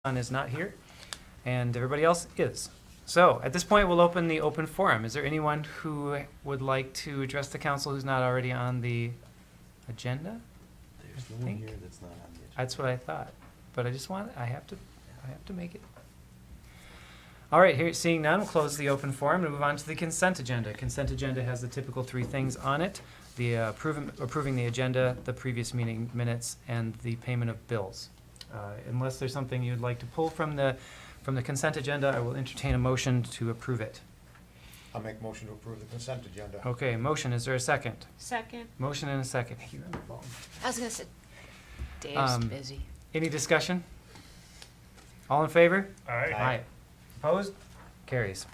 Is not here, and everybody else is. So at this point, we'll open the open forum. Is there anyone who would like to address the council who's not already on the agenda? There's no one here that's not on the agenda. That's what I thought, but I have to make it. All right, here, seeing none, we'll close the open forum and move on to the consent agenda. Consent agenda has the typical 3 things on it: the approving the agenda, the previous meeting minutes, and the payment of bills. Unless there's something you'd like to pull from the consent agenda, I will entertain a motion to approve it. I'll make motion to approve the consent agenda. Okay, motion. Is there a second? Second. Motion and a second. You're on the phone. I was gonna say, Dave's busy. Any discussion? All in favor? Aye. Aye. Opposed? Carries.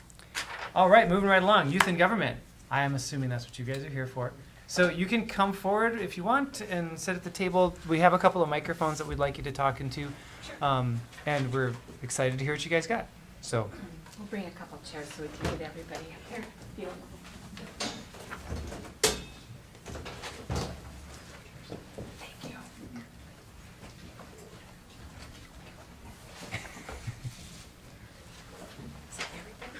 All right, moving right along. Youth and government. I am assuming that's what you guys are here for. So you can come forward if you want and sit at the table. We have a couple of microphones that we'd like you to talk into. And we're excited to hear what you guys got. So We'll bring a couple chairs so we can get everybody up here. Thank you. Is that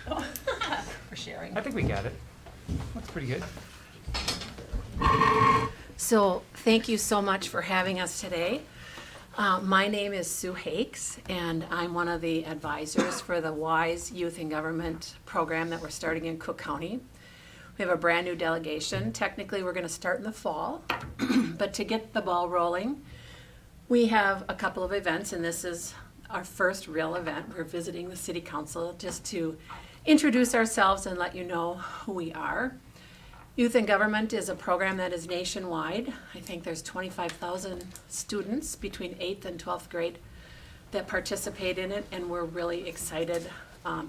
everybody? We're sharing. I think we got it. Looks pretty good. So thank you so much for having us today. My name is Sue Hakes, and I'm one of the advisors for the WISE Youth in Government program that we're starting in Cook County. We have a brand new delegation. Technically, we're going to start in the fall, but to get the ball rolling, we have a couple of events, and this is our first real event. We're visiting the City Council just to introduce ourselves and let you know who we are. Youth in Government is a program that is nationwide. I think there's 25,000 students between 8th and 12th grade that participate in it, and we're really excited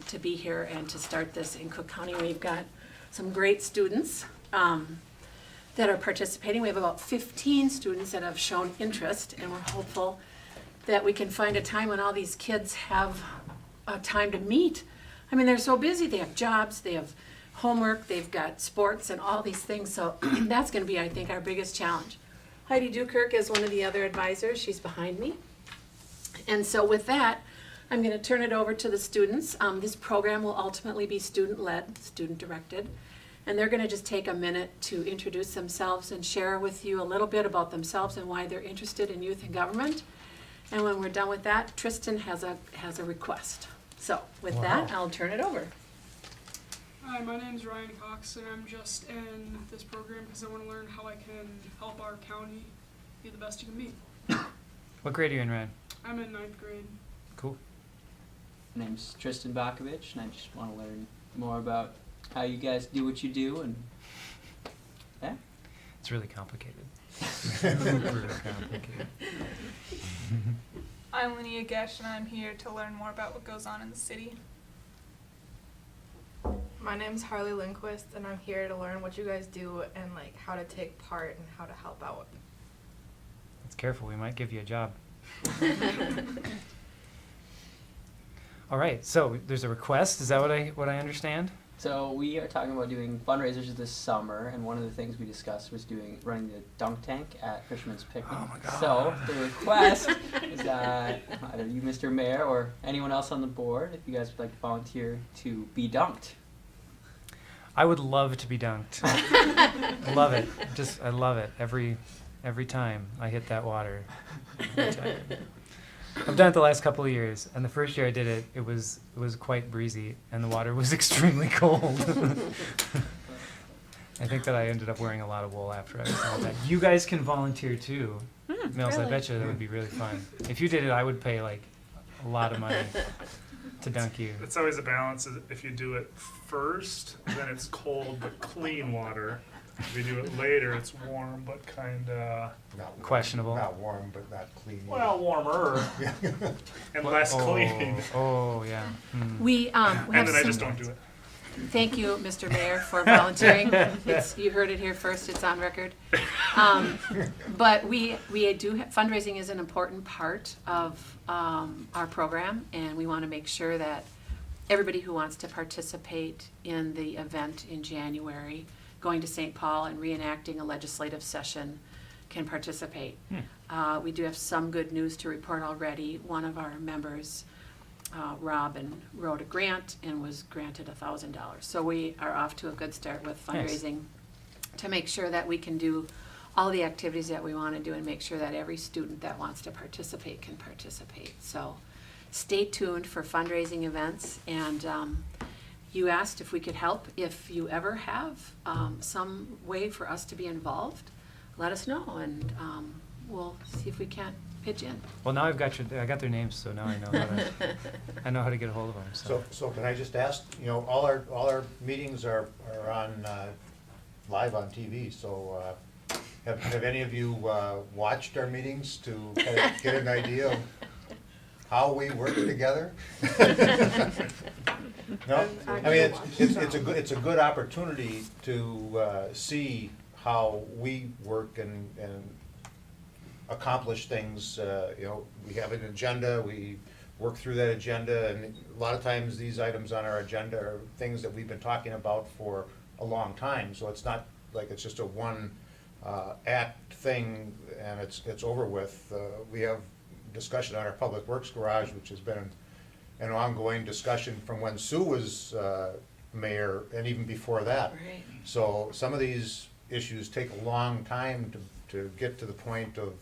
to be here and to start this in Cook County. We've got some great students that are participating. We have about 15 students that have shown interest, and we're hopeful that we can find a time when all these kids have a time to meet. I mean, they're so busy. They have jobs, they have homework, they've got sports and all these things, so that's going to be, I think, our biggest challenge. Heidi Dukirk is one of the other advisors. She's behind me. And so with that, I'm going to turn it over to the students. This program will ultimately be student-led, student-directed, and they're going to just take a minute to introduce themselves and share with you a little bit about themselves and why they're interested in youth and government. And when we're done with that, Tristan has a request. So with that, I'll turn it over. Hi, my name is Ryan Cox, and I'm just in this program because I want to learn how I can help our county be the best you can be. What grade are you in, Ryan? I'm in 9th grade. Cool. My name's Tristan Bakovich, and I just want to learn more about how you guys do what you do, and yeah. It's really complicated. Really complicated. I'm Linnea Gesh, and I'm here to learn more about what goes on in the city. My name's Harley Lindquist, and I'm here to learn what you guys do and like how to take part and how to help out. Let's careful. We might give you a job. All right. So there's a request. Is that what I understand? So we are talking about doing fundraisers this summer, and one of the things we discussed was running the dunk tank at Fisherman's Picnic. Oh my God. So the request is that either you, Mr. Mayor, or anyone else on the board, if you guys would like to volunteer to be dunked. I would love to be dunked. Love it. I love it every time I hit that water. Every time. I've done it the last couple of years, and the first year I did it, it was quite breezy, and the water was extremely cold. I think that I ended up wearing a lot of wool after I was all that. You guys can volunteer too. Mills, really? I bet you that would be really fun. If you did it, I would pay like a lot of money to dunk you. It's always a balance. If you do it first, then it's cold but clean water. If you do it later, it's warm but kind of Questionable. Not warm, but not clean. warmer and less clean. Oh yeah. We have And then I some- just don't do it. Thank you, Mr. Mayor, for volunteering. You heard it here first, it's on record. But we do, fundraising is an important part of our program, and we want to make sure that everybody who wants to participate in the event in January, going to St. Paul and reenacting a legislative session can participate. We do have some good news to report already. One of our members, Robin, wrote a grant and was granted $1,000. So we are off to a good start with Nice. fundraising to make sure that we can do all the activities that we want to do and make sure that every student that wants to participate can participate. So stay tuned for fundraising events. And you asked if we could help. If you ever have some way for us to be involved, let us know, and we'll see if we can't pitch in. Well, now I got their names, so now I know how to get a hold of them. So can I just ask, all our meetings are on, live on TV, so, have any of you, watched our meetings to kind of get an idea of how we work together? No? I mean, it's a good opportunity to, see how we work and accomplish things. We have an agenda, we work through that agenda, and a lot of times these items on our agenda are things that we've been talking about for a long time, so it's not like it's just a one act thing and it's over with. We have discussion on our Public Works Garage, which has been an ongoing discussion from when Sue was mayor and even before that. Right. So some of these issues take a long time to get to the point of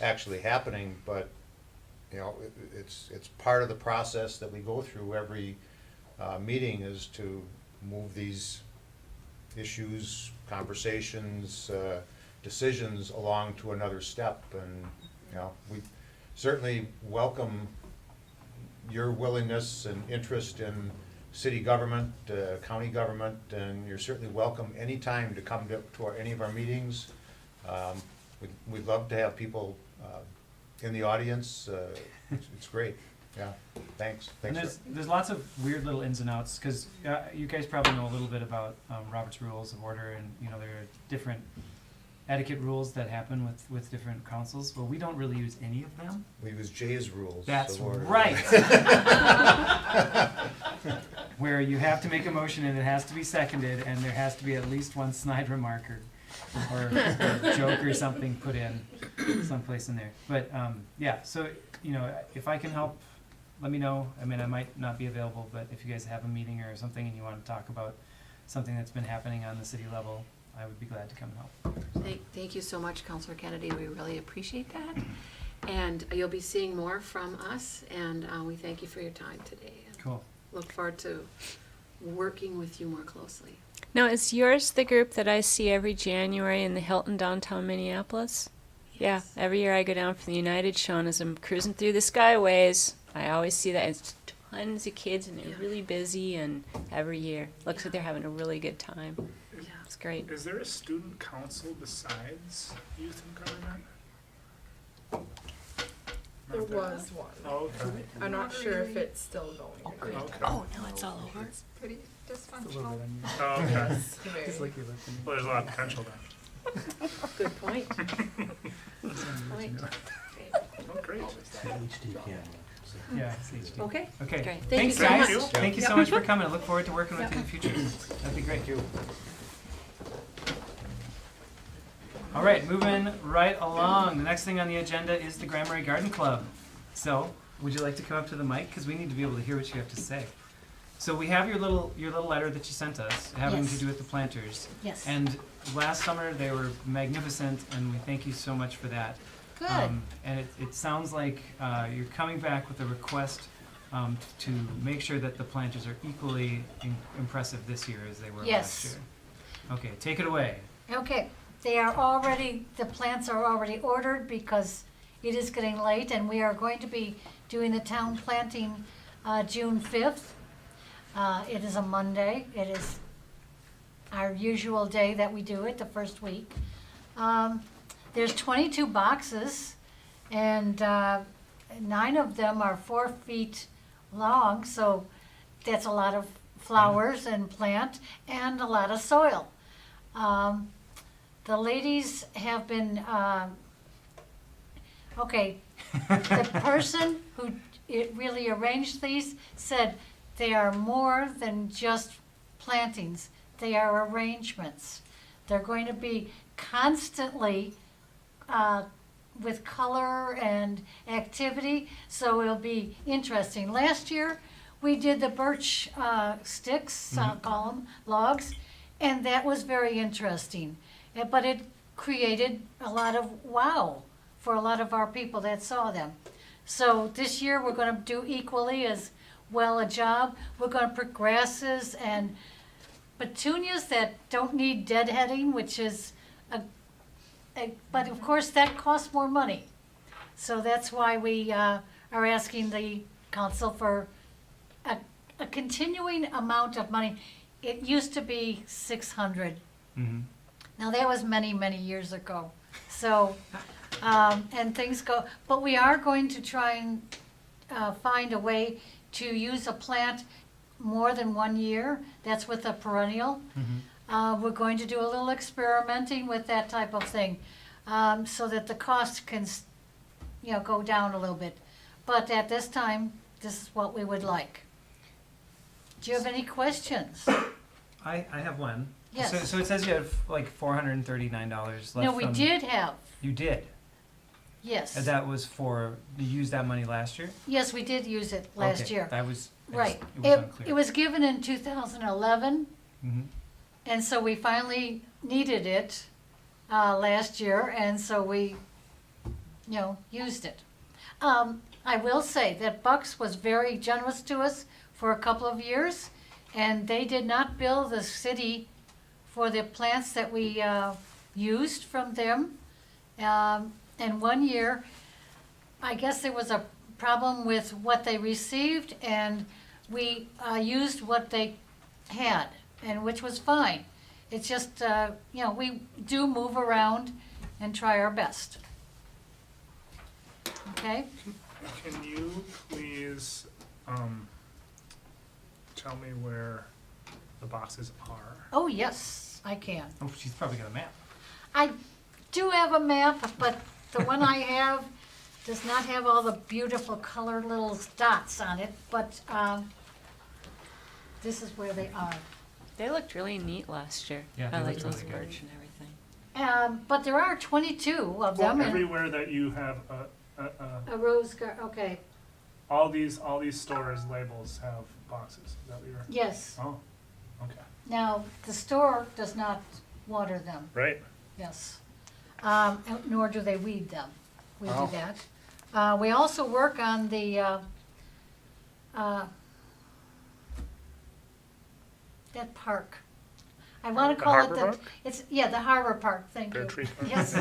actually happening, but it's part of the process that we go through every meeting, is to move these issues, conversations, decisions along to another step. And we certainly welcome your willingness and interest in city government, county government, and you're certainly welcome anytime to come to any of our meetings. We'd love to have people in the audience. It's great. Yeah, thanks. And Thanks. there's lots of weird little ins and outs, because you guys probably know a little bit about Robert's Rules of Order, and there are different etiquette rules that happen with different councils. Well, we don't really use any of them. We use Jay's rules. That's of order. right. Where you have to make a motion and it has to be seconded, and there has to be at least one snide remark or joke or something put in someplace in there. But yeah, so if I can help, let me know. I mean, I might not be available, but if you guys have a meeting or something and you want to talk about something that's been happening on the city level, I would be glad to come and help. Thank you so much, Councilor Kennedy. We really appreciate that. And you'll be seeing more from us, and we thank you for your time today. And Cool. look forward to working with you more closely. Now, is yours the group that I see every January in the Hilton downtown Minneapolis? Yeah, every year I go down for the United Show, and as I'm cruising through the skyways, I always see that. It's tons of kids, and they're really busy, and every year. Looks like they're having a really good time. Yeah. It's great. Is there a student council besides youth and government? There was one. Oh, okay. I'm not sure if it's still going. Okay. Oh, no, it's all over. It's pretty It's a little dysfunctional. bit unusual. Oh, okay. Very- Just like you're looking. Well, there's a lot of potential then. Good point. Point. Oh, great. Yeah, it's HD. Okay. Okay. Great. Thank Thanks, you so guys. much. Thank you so much for coming. I look forward to working with you in the future. That'd be great. All right, moving right along. The next thing on the agenda is the Marais Garden Club. So, would you like to come up to the mic? Because we need to be able to hear what you have to say. So we have your little letter that you sent us, having to do with the planters. Yes. And last summer they were magnificent, and we thank you so much for that. Good. And it sounds like you're coming back with a request to make sure that the planters are equally impressive this year as they were Yes. last year. Okay, take it away. Okay, the plants are already ordered because it is getting late, and we are going to be doing the town planting June 5th. It is a Monday. It is our usual day that we do it, the first week. There's 22 boxes, and 9 of them are 4 feet long, so that's a lot of flowers and plant and a lot of soil. The ladies have been, the person who really arranged these said they are more than just plantings. They are arrangements. They're going to be constantly with color and activity, so it'll be interesting. Last year, we did the birch sticks, call 'em, logs, and that was very interesting. But it created a lot of wow for a lot of our people that saw them. So this year, we're gonna do equally as well a job. We're gonna put grasses and petunias that don't need deadheading, which is but of course that costs more money. So that's why we are asking the council for a continuing amount of money. It used to be 600. Mm-hmm. Now that was many, many years ago. So, and things go, but we are going to try and find a way to use a plant more than 1 year. That's with a perennial. We're going to do a little experimenting with that type of thing, so that the cost can, go down a little bit. But at this time, this is what we would like. Do you have any questions? I have one. Yes. So it says you have like $439 left. No, we from- did have, You did. yes. And that was for, you used that money last year? Yes, we did use it last Okay, year. That was, Right. it was unclear. It was given in 2011, Mm-hmm. and so we finally needed it last year, and so we, used it. I will say that Bucks was very generous to us for a couple of years, and they did not bill the city for the plants that we used from them. And 1 year, I guess there was a problem with what they received, and we used what they had, and which was fine. It's just, we do move around and try our best. Okay? Can you please tell me where the boxes are? Oh, yes, I can. Oh, she's probably got a map. I do have a map, but the one I have does not have all the beautiful colored little dots on it, but this is where they are. They looked really neat last year. Yeah, I they like looked those really good. birch and everything. But there are 22 of Well, them, and everywhere that you have a rose okay, all these stores labels have boxes. Is that what you're? yes. Oh, okay. Now, the store does not water them, Right. yes. Nor do they weed them. We Oh. do that. We also work on the, that park. I want The to call it Harbor the, Park? it's, yeah, the Harbor Park, thank Bear you. Tree Park? Yes.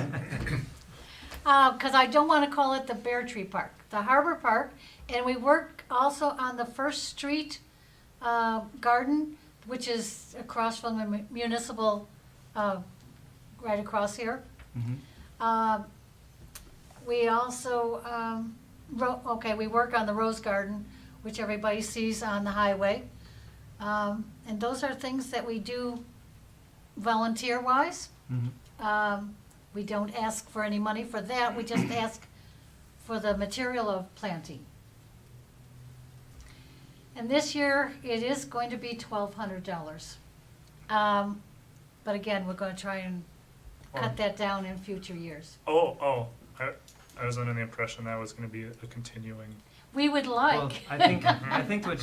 Because I don't want to call it the Bear Tree Park, the Harbor Park. And we work also on the First Street garden, which is across from the municipal, right across here. Mm-hmm. We also, we work on the Rose Garden, which everybody sees on the highway. And those are things that we do volunteer-wise. Mm-hmm. We don't ask for any money for that, we just ask for the material of planting. And this year, it is going to be $1,200. But again, we're gonna try and cut that down in future years. I was under the impression that was going to be a continuing. We would Well, like. I think what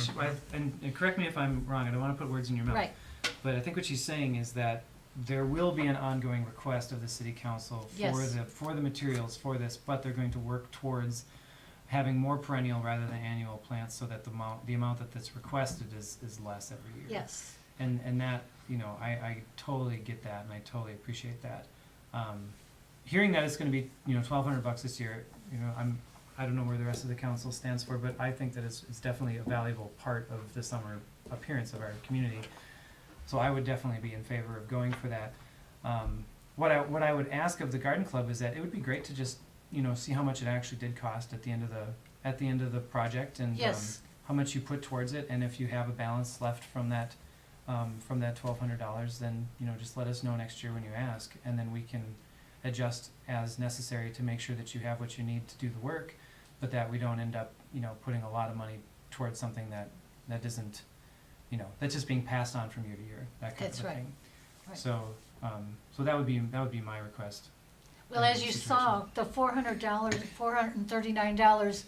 and correct me if I'm wrong, I don't want to put words in your mouth. Right, But I think what she's saying is that there will be an ongoing request of the city council Yes. for the materials for this, but they're going to work towards having more perennial rather than annual plants so that the amount that's requested is less every year. yes. And that, I totally get that and I totally appreciate that. Hearing that it's gonna be, $1,200 this year, I don't know where the rest of the council stands for, but I think that it's definitely a valuable part of the summer appearance of our community. So I would definitely be in favor of going for that. What I would ask of the garden club is that it would be great to just, see how much it actually did cost at the end of the project and Yes. how much you put towards it, and if you have a balance left from that $1,200, then just let us know next year when you ask, and then we can adjust as necessary to make sure that you have what you need to do the work, but that we don't end up putting a lot of money towards something that isn't that's just being passed on from year to year, that kind That's of a right. thing. Right. So so that would be my request. Well, as you saw, the $400, $439,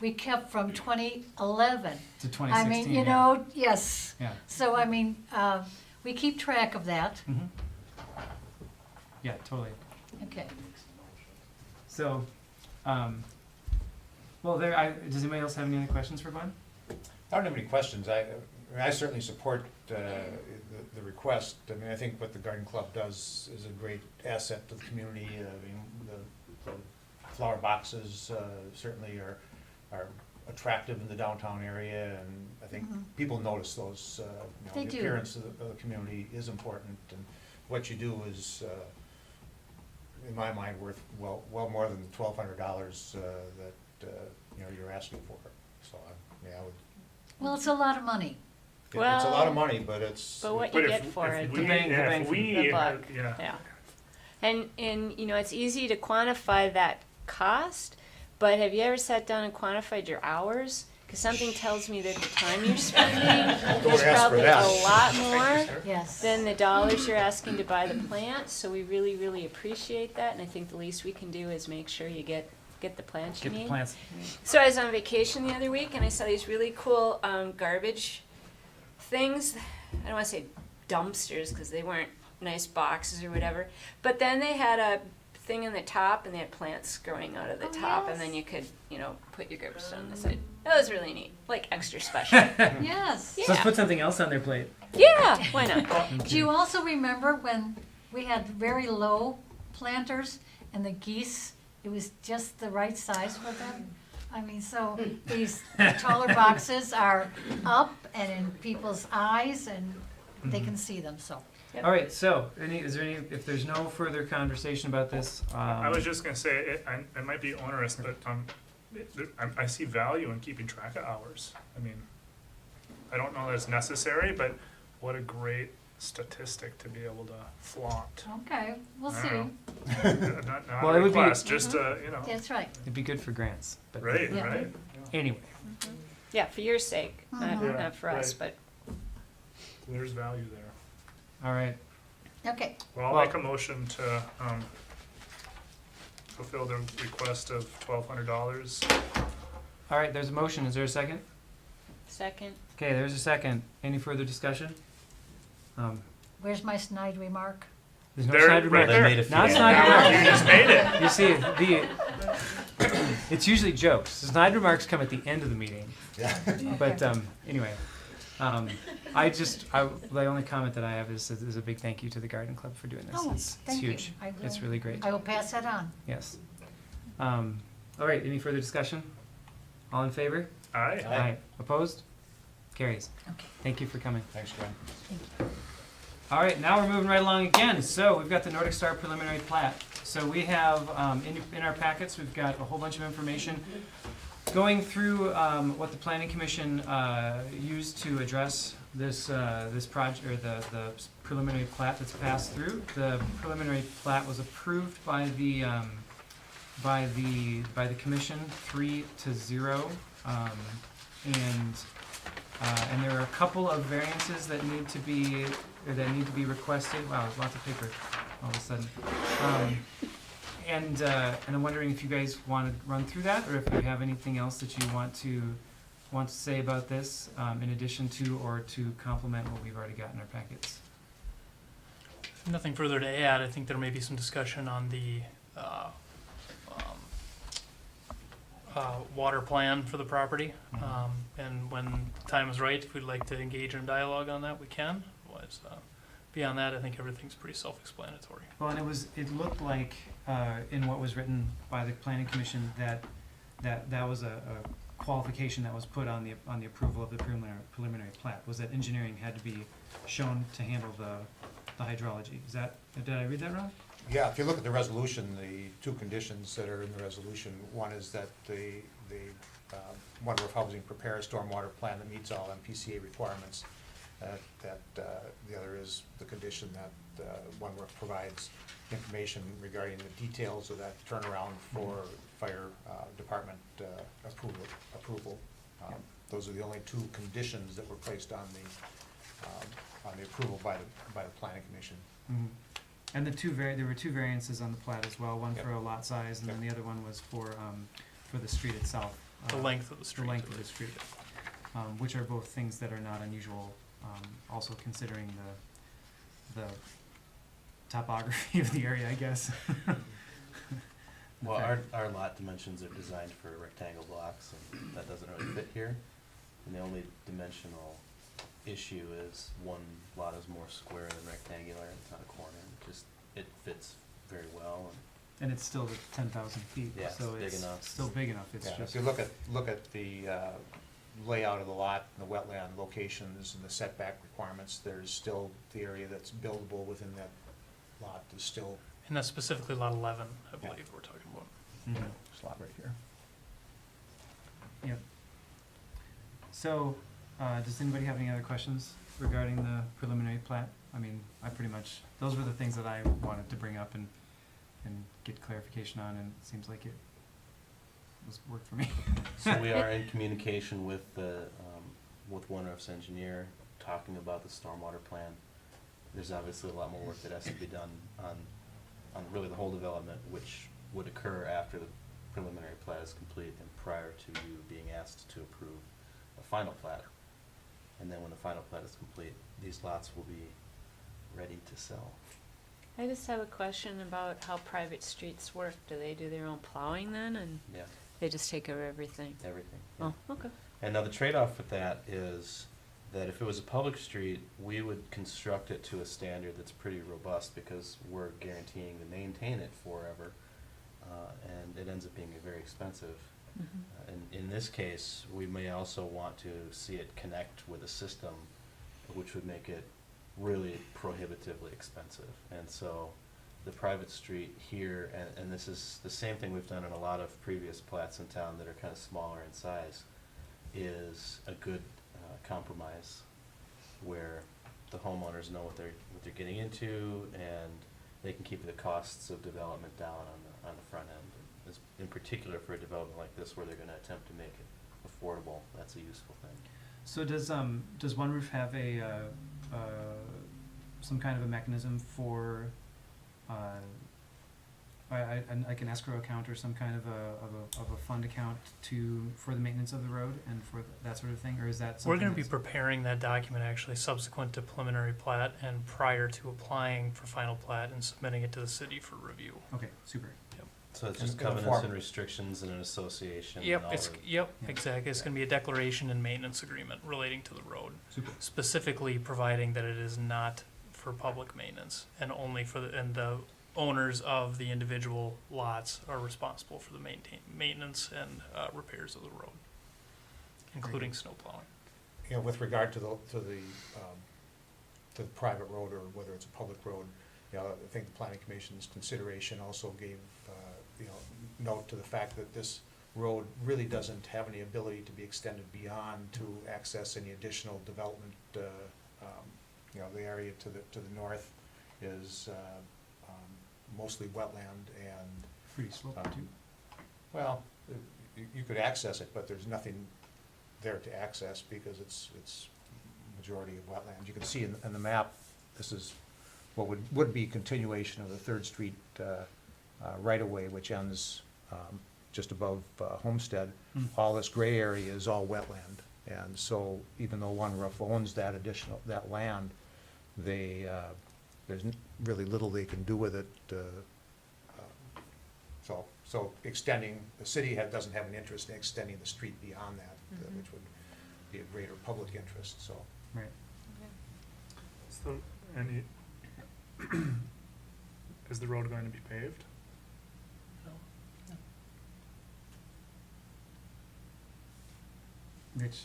we kept from 2011. To I 2016. mean, you yeah. know, yes. Yeah. So, I mean, we keep track of that. Mhm. Yeah, totally. Okay. So, well, does anybody else have any other questions for Glenn? I don't have any questions. I mean, I certainly support the request. I mean, I think what the Garden Club does is a great asset to the community. I mean, the flower boxes certainly are attractive in the downtown area, and I think people notice those. They the do. appearance of the community is important, and what you do is, in my mind, worth well more than the $1,200 that you're asking for. So I would. Well, it's a lot of money. It's a lot of Well, money, but it's. but what But you if- get for if it. we- The bang- the yeah, bang if for we the had- buck. yeah. Yeah. And it's easy to quantify that cost, but have you ever sat down and quantified your hours? Because something tells me that the time you're spending Don't is ask for probably that. a lot more Yes. than the dollars you're asking to buy the plants. So we really, really appreciate that, and I think the least we can do is make sure you get the plants you Get need. the plants. So I was on vacation the other week and I saw these really cool garbage things. I don't want to say dumpsters because they weren't nice boxes or whatever. But then they had a thing in the top and they had plants growing out of the Oh, top and yes. then you could, put your garbage on the side. That was really neat. Like extra special. Yes. So let's Yeah. put something else on their plate. Yeah, why not? Do you also remember when we had very low planters and the geese, it was just the right size for them? I mean, so these taller boxes are up and in people's eyes and they can see them, so. All right. So, if there's no further conversation about this, I was just gonna say, it might be onerous, but I see value in keeping track of hours. I mean, I don't know that it's necessary, but what a great statistic to be able to flaunt. Okay, we'll I see. don't know. Not Well, a it would be- request, just That's right. it'd be good for grants. But right, Yeah. right. Anyway, Yeah, for your sake, not, Mhm. not for us, Right. but There's value there. all right. Okay, Well, I'll Well- make a motion to fulfill the request of $1,200. All right. There's a motion. Is there a second? second. Okay. There's a second. Any further discussion? where's my snide remark? There's no There, snide right remark. there. made a Not few. snide Now, remarks. you just made it. You see, it's usually jokes. The snide remarks come at the end of the meeting. Yeah. But anyway, the only comment that I have is a big thank you to the Garden Club for doing this. Oh, It's thank you. huge. I It's will- really great. I will pass that on. Yes. All right. Any further discussion? All in favor? Aye. Opposed? Carries. Okay. Thank you for coming. Thanks, Glenn. All right, now we're moving right along again. So we've got the Nordic Star preliminary plat. So we have, in our packets, we've got a whole bunch of information going through what the Planning Commission used to address this project, or the preliminary plat that's passed through. The preliminary plat was approved by the commission 3-0, and there are a couple of variances that need to be requested. Wow, there's lots of paper all of a sudden. And I'm wondering if you guys want to run through that, or if you have anything else that you want to say about this, in addition to or to complement what we've already got in our packets. Nothing further to add. I think there may be some discussion on the water plan for the property. And when the time is right, if we'd like to engage in dialogue on that, we can. Otherwise, beyond that, I think everything's pretty self-explanatory. Well, and it looked like, in what was written by the Planning Commission, that was a qualification that was put on the approval of the preliminary plat, was that engineering had to be shown to handle the hydrology. Did I read that wrong? Yeah, if you look at the resolution, the two conditions that are in the resolution, one is that the Wentworth Housing prepare a stormwater plan that meets all MPCA requirements. The other is the condition that Wentworth provides information regarding the details of that turnaround for fire department approval. Those are the only two conditions that were placed on the approval by the planning commission. Mhm. And there were two variances on the plat as well, one Yep. for a lot size, and then the other one was for the street itself. The length of the street. The length of the street, which are both things that are not unusual, also considering the topography of the area, I guess. Well, our lot dimensions are designed for rectangle blocks, and that doesn't really fit here. And the only dimensional issue is one lot is more square than rectangular, and it's on a corner, and it fits very well, And it's still the 10,000 feet, Yeah, it's so big it's enough. still big enough, it's Yeah, just. if you look at the layout of the lot, and the wetland locations and the setback requirements, there's still the area that's buildable within that lot is still, And that's specifically lot 11, I Yeah. believe we're talking about. Mhm. this lot right here. Yep. So, does anybody have any other questions regarding the preliminary plat? I mean, I pretty much, those were the things that I wanted to bring up and get clarification on, and it seems like it worked for me. So we are in communication with with One Roof's engineer, talking about the stormwater plan. There's obviously a lot more work that has to be done on really the whole development, which would occur after the preliminary plat is complete and prior to you being asked to approve a final plat. And then when the final plat is complete, these lots will be ready to sell. I just have a question about how private streets work. Do they do their own plowing then, and Yeah, they just take care of everything? everything. Yeah. Oh, okay. And now the trade-off with that is that if it was a public street, we would construct it to a standard that's pretty robust because we're guaranteeing to maintain it forever, and it ends up being very expensive. And in this case, we may also want to see it connect with a system, which would make it really prohibitively expensive. And so the private street here, and this is the same thing we've done in a lot of previous plats in town that are kind of smaller in size, is a good compromise where the homeowners know what they're getting into, and they can keep the costs of development down on the front end. In particular for a development like this where they're gonna attempt to make it affordable, that's a useful thing. So does One Roof have some kind of a mechanism for, like an escrow account or some kind of a fund account for the maintenance of the road and for that sort of thing, or is that something We're gonna be that's- preparing that document actually subsequent to preliminary plat and prior to applying for final plat and submitting it to the city for review. Okay, super. So it's And just it'll covenants form- and restrictions and an association and Yep, all it's, the- Yeah. exactly. It's gonna be a declaration and maintenance agreement relating to the road, Super. specifically providing that it is not for public maintenance and only for the owners of the individual lots are responsible for the maintenance and repairs of the road, including snow plowing. You know, with regard to the private road or whether it's a public road, you know, I think the planning commission's consideration also gave, note to the fact that this road really doesn't have any ability to be extended beyond to access any additional development. The area to the north is mostly wetland and, Pretty sloped too. well, you could access it, but there's nothing there to access because it's majority of wetlands. You can see in the map, this is what would be continuation of the Third Street right-of-way, which ends just above Homestead. All this gray area is all wetland. And so even though One Roof owns that land, there's really little they can do with it. So extending, the city doesn't have an interest in extending the street beyond that, which would be a greater public interest, so. Right. So, is the road going to be paved? Which,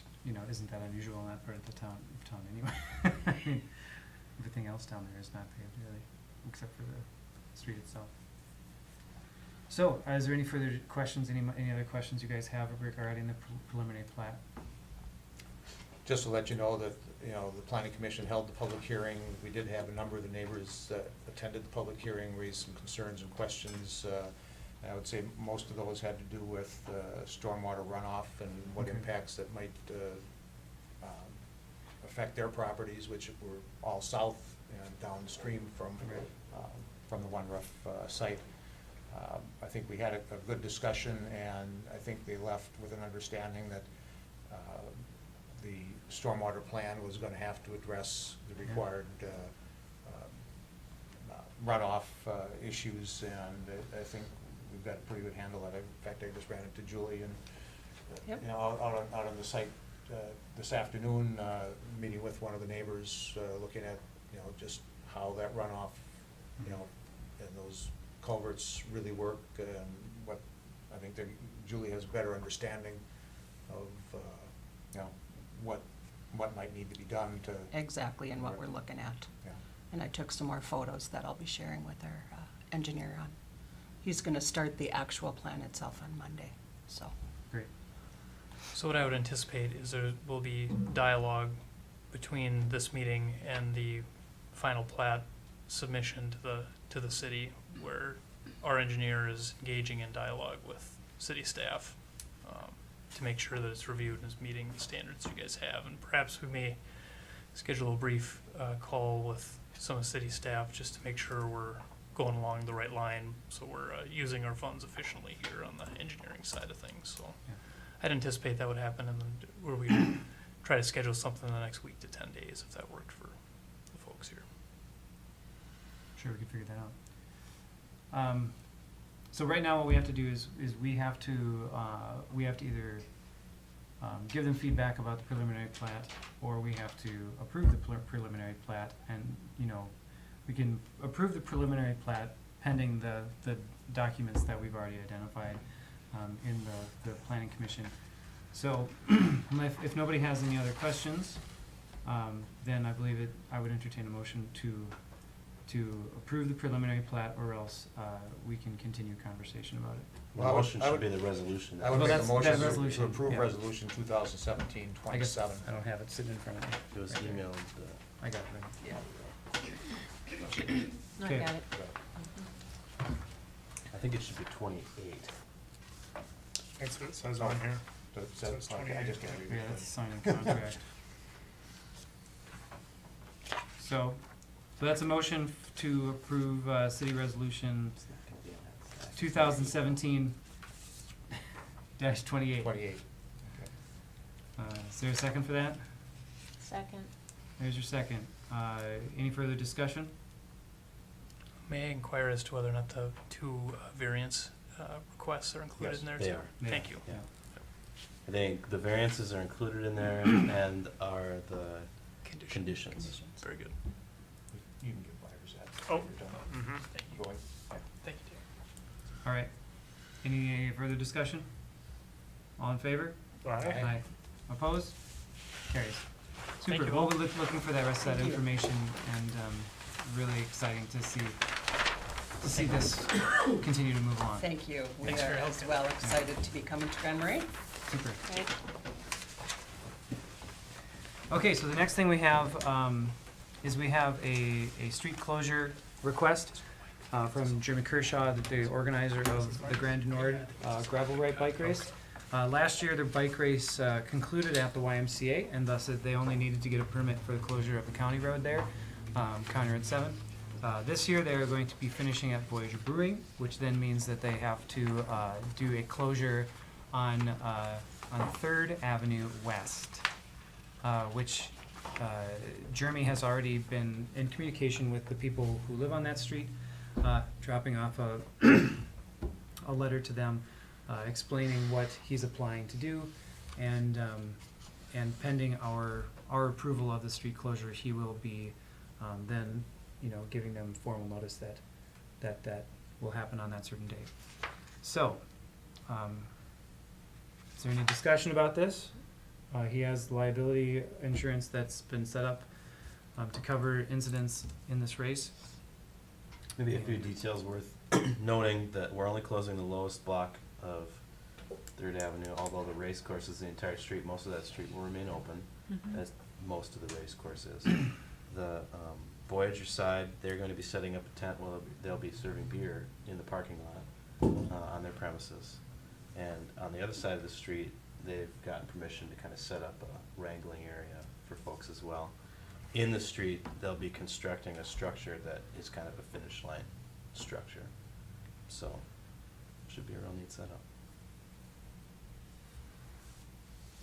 isn't that unusual in that part of the town anyway. I mean, everything else down there is not paved really, except for the street itself. So, is there any further questions, any other questions you guys have regarding the preliminary plat? Just to let you know that, the planning commission held the public hearing. We did have a number of the neighbors that attended the public hearing, raised some concerns and questions. I would say most of those had to do with stormwater runoff and what Okay. impacts that might affect their properties, which were all south and downstream from from the One Roof site. I think we had a good discussion, and I think they left with an understanding that the stormwater plan was going to have to address the required runoff issues, and I think we've got a pretty good handle on it. In fact, I just ran into Julie and Yep. you know, out on the site this afternoon, meeting with one of the neighbors, looking at, you know, just how that runoff, you know, and those culverts really work, and what, I think that Julie has a better understanding of, you know, what might need to be done to. Exactly, and what we're looking at. Yeah. And I took some more photos that I'll be sharing with our engineer on. He's gonna start the actual plan itself on Monday, so. Great. So what I would anticipate is there will be dialogue between this meeting and the final plat submission to the city, where our engineer is engaging in dialogue with city staff to make sure that it's reviewed and is meeting the standards you guys have. And perhaps we may schedule a brief call with some of the city staff just to make sure we're going along the right line, so we're using our funds efficiently here on the engineering side of things. So Yeah. I'd anticipate that would happen, and then where we try to schedule something in the next week to 10 days, if that worked for the folks here. Sure, we can figure that out. So right now, what we have to do is we have to either give them feedback about the preliminary plat, or we have to approve the preliminary plat, and, you know, we can approve the preliminary plat pending the documents that we've already identified in the planning commission. So if nobody has any other questions, then I believe I would entertain a motion to approve the preliminary plat, or else we can continue conversation about it. The Well, motion I should would- be the resolution. I would Well, make a that's motion resolution, to approve yeah. resolution 2017-27. I don't have it sitting in front of me. It was Right here. emailed, I got it right. Yeah. I Okay. got it. I think it should be 28. That's what it says on here. So it's okay, I just can't read Yeah, it. that's a signing contract. So that's a motion to approve city resolution It's not gonna be on that stack. 2017-28. 28. Is there a second for that? Second. There's your second. Any further discussion? May I inquire as to whether or not the two variance requests are included Yes, in there they too? are. Thank you. Yeah. I think the variances are included in there and are the conditions. Very good. You can give Myers that. Oh. when you're done. Mm-hmm. Thank you. Go ahead. Thank you, Dave. All right. Any further discussion? All in favor? Aye. Opposed? Carries. Thank Super. you Well, all. we're looking for that rest of that Thank you. information, and really exciting to see this continue to move on. Thank you. We Thanks for are your help. as well excited to be coming to Grand Marais. Super. Okay, so the next thing we have is we have a street closure request from Jeremy Kershaw, the organizer of the Grand Nord Gravel Ride Bike Race. Last year, their bike race concluded at the YMCA, and thus they only needed to get a permit for the closure of the county road there, County Road 7. This year, they are going to be finishing at Voyager Brewing, which then means that they have to do a closure on 3rd Avenue West, which Jeremy has already been in communication with the people who live on that street, dropping off a letter to them explaining what he's applying to do, and pending our approval of the street closure, he will be then, you know, giving them formal notice that will happen on that certain date. So, is there any discussion about this? He has liability insurance that's been set up to cover incidents in this race. Maybe a few details worth noting that we're only closing the lowest block of 3rd Avenue, although the race course is the entire street. Most of that street will remain open, as most of the race course is. The Voyager side, they're going to be setting up a tent where they'll be serving beer in the parking lot on their premises. And on the other side of the street, they've gotten permission to kind of set up a wrangling area for folks as well. In the street, they'll be constructing a structure that is kind of a finish line structure. So, should be a real neat setup.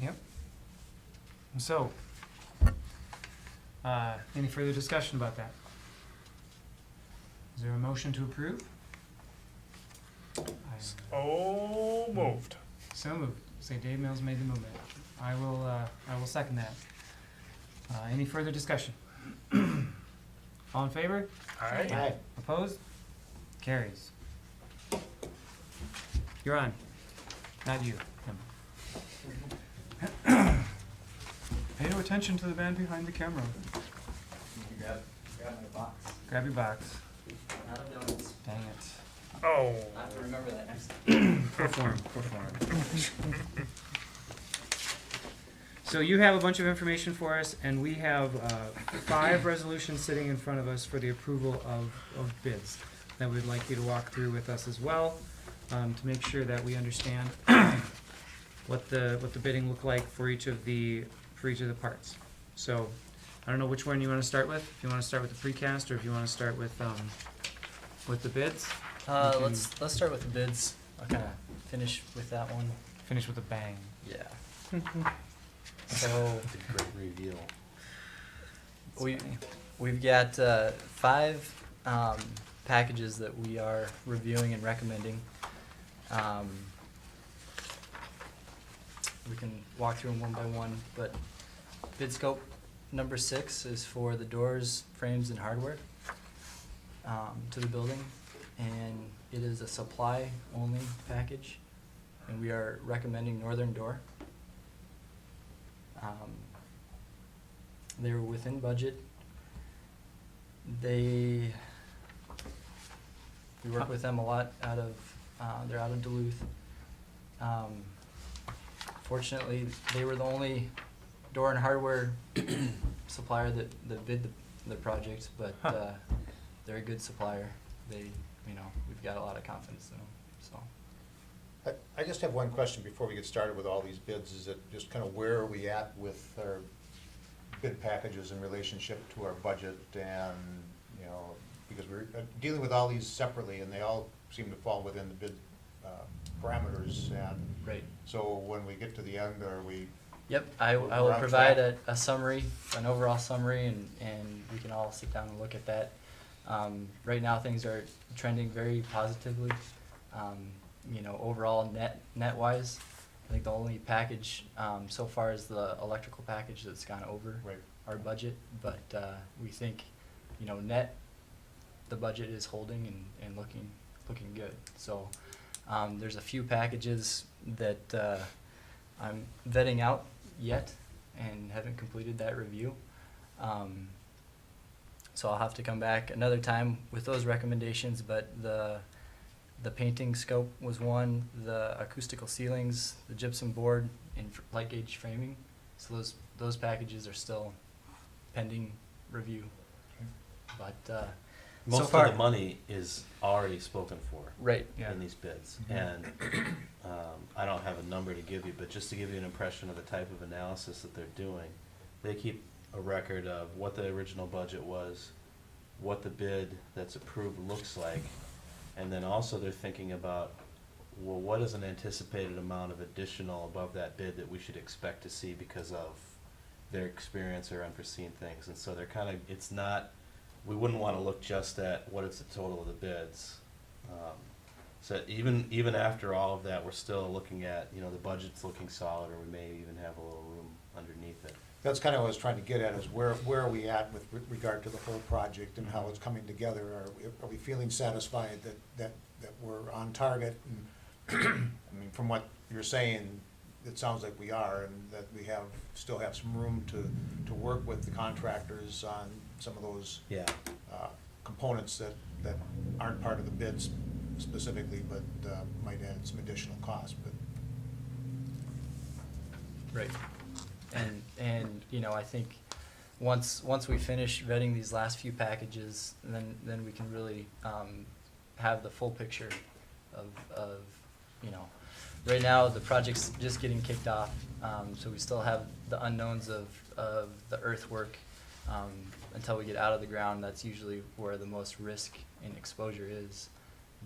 Yep. So, any further discussion about that? Is there a motion to approve? Oh, moved. So moved. Say Dave Mills made the movement. I will second that. Any further discussion? All in favor? Aye. Opposed? Carries. You're on. Not you. Him. Pay no attention to the man behind the camera. Grab my box. Grab your box. Not of donuts. Dang it. Oh. I have to remember that next time. Perform. So you have a bunch of information for us, and we have 5 resolutions sitting in front of us for the approval of bids that we'd like you to walk through with us as well, to make sure that we understand what the bidding look like for each of the parts. So I don't know which one you want to start with. If you want to start with the precast, or if you want to start with the bids. Let's start with the bids. I'll kind of finish with that one. Finish with a bang. Yeah. So It's a great reveal. we've got 5 packages that we are reviewing and recommending. We can walk through them one by one, but bid scope number 6 is for the doors, frames, and hardware to the building, and it is a supply-only package, and we are recommending Northern Door. They were within budget. We work with them a lot they're out of Duluth. Fortunately, they were the only door and hardware supplier that bid the project, but they're a good supplier. We've got a lot of confidence in them, so. I just have one question before we get started with all these bids, is it just kind of where are we at with our bid packages in relationship to our budget, and, because we're dealing with all these separately, and they all seem to fall within the bid parameters, and Right. so when we get to the end, are we? Yep, I We're will on provide track. a summary, an overall summary, and we can all sit down and look at that. Right now, things are trending very positively. Overall net-wise, I think the only package so far is the electrical package that's gone over Right. our budget, but we think, net, the budget is holding and looking good. So there's a few packages that I'm vetting out yet and haven't completed that review. So I'll have to come back another time with those recommendations, but the painting scope was one, the acoustical ceilings, the gypsum board, and light gauge framing. So those packages are still pending review. But Most so of far, the money is already spoken for right. Yeah. in these bids. Mhm. And I don't have a number to give you, but just to give you an impression of the type of analysis that they're doing, they keep a record of what the original budget was, what the bid that's approved looks like, and then also they're thinking about, well, what is an anticipated amount of additional above that bid that we should expect to see because of their experience or unforeseen things. And so they're kind of, it's not, we wouldn't want to look just at what is the total of the bids. So even after all of that, we're still looking at, the budget's looking solid, or we may even have a little room underneath it. That's kind of what I was trying to get at, is where are we at with regard to the whole project and how it's coming together? Are we feeling satisfied that we're on target? And I mean, from what you're saying, it sounds like we are, and that we still have some room to work with the contractors on some of those Yeah. components that aren't part of the bids specifically, but might add some additional cost, but. Right. And I think once we finish vetting these last few packages, then we can really have the full picture of right now the project's just getting kicked off, so we still have the unknowns of the earthwork Until we get out of the ground, that's usually where the most risk and exposure is.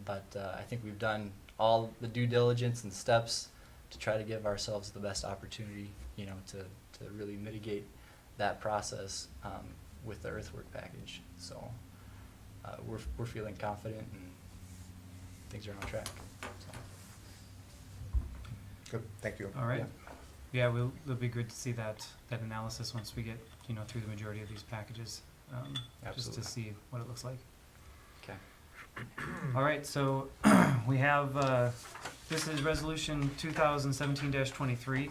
But I think we've done all the due diligence and steps to try to give ourselves the best opportunity, you know, to really mitigate that process with the earthwork package. So we're feeling confident and things are on track. So. Good, thank you. All right. Yeah, it'll be good to see that analysis once we get, you know, through the majority of these packages, just to Absolutely. see what it looks like. Okay. All right, so we have, this is resolution 2017-23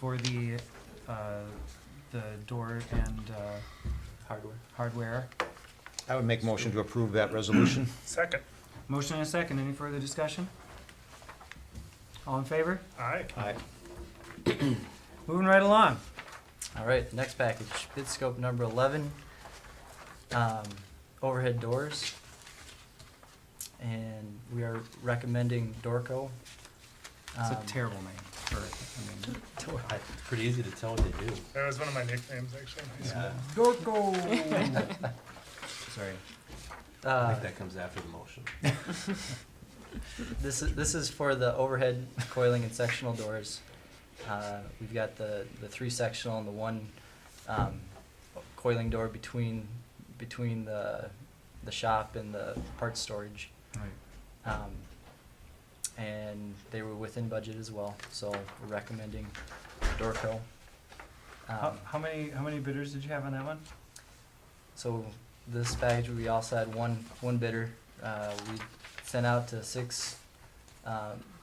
for the door and hardware. I would make motion to approve that resolution. Second. Motion and a second. Any further discussion? All in favor? Aye. Aye. Moving right along. All right, the next package, bid scope number 11, overhead doors. And we are recommending Dorco. It's a terrible name for it. It's pretty easy to tell what they do. That was one of my nicknames, actually. in high Yeah. school. Dorco! Sorry. I think that comes after the motion. This is for the overhead coiling and sectional doors. We've got the 3 sectional and the 1 coiling door between the shop and the parts storage. Right. And they were within budget as well, so we're recommending Dorco. How many bidders did you have on that one? So this package, we also had one bidder. We sent out to 6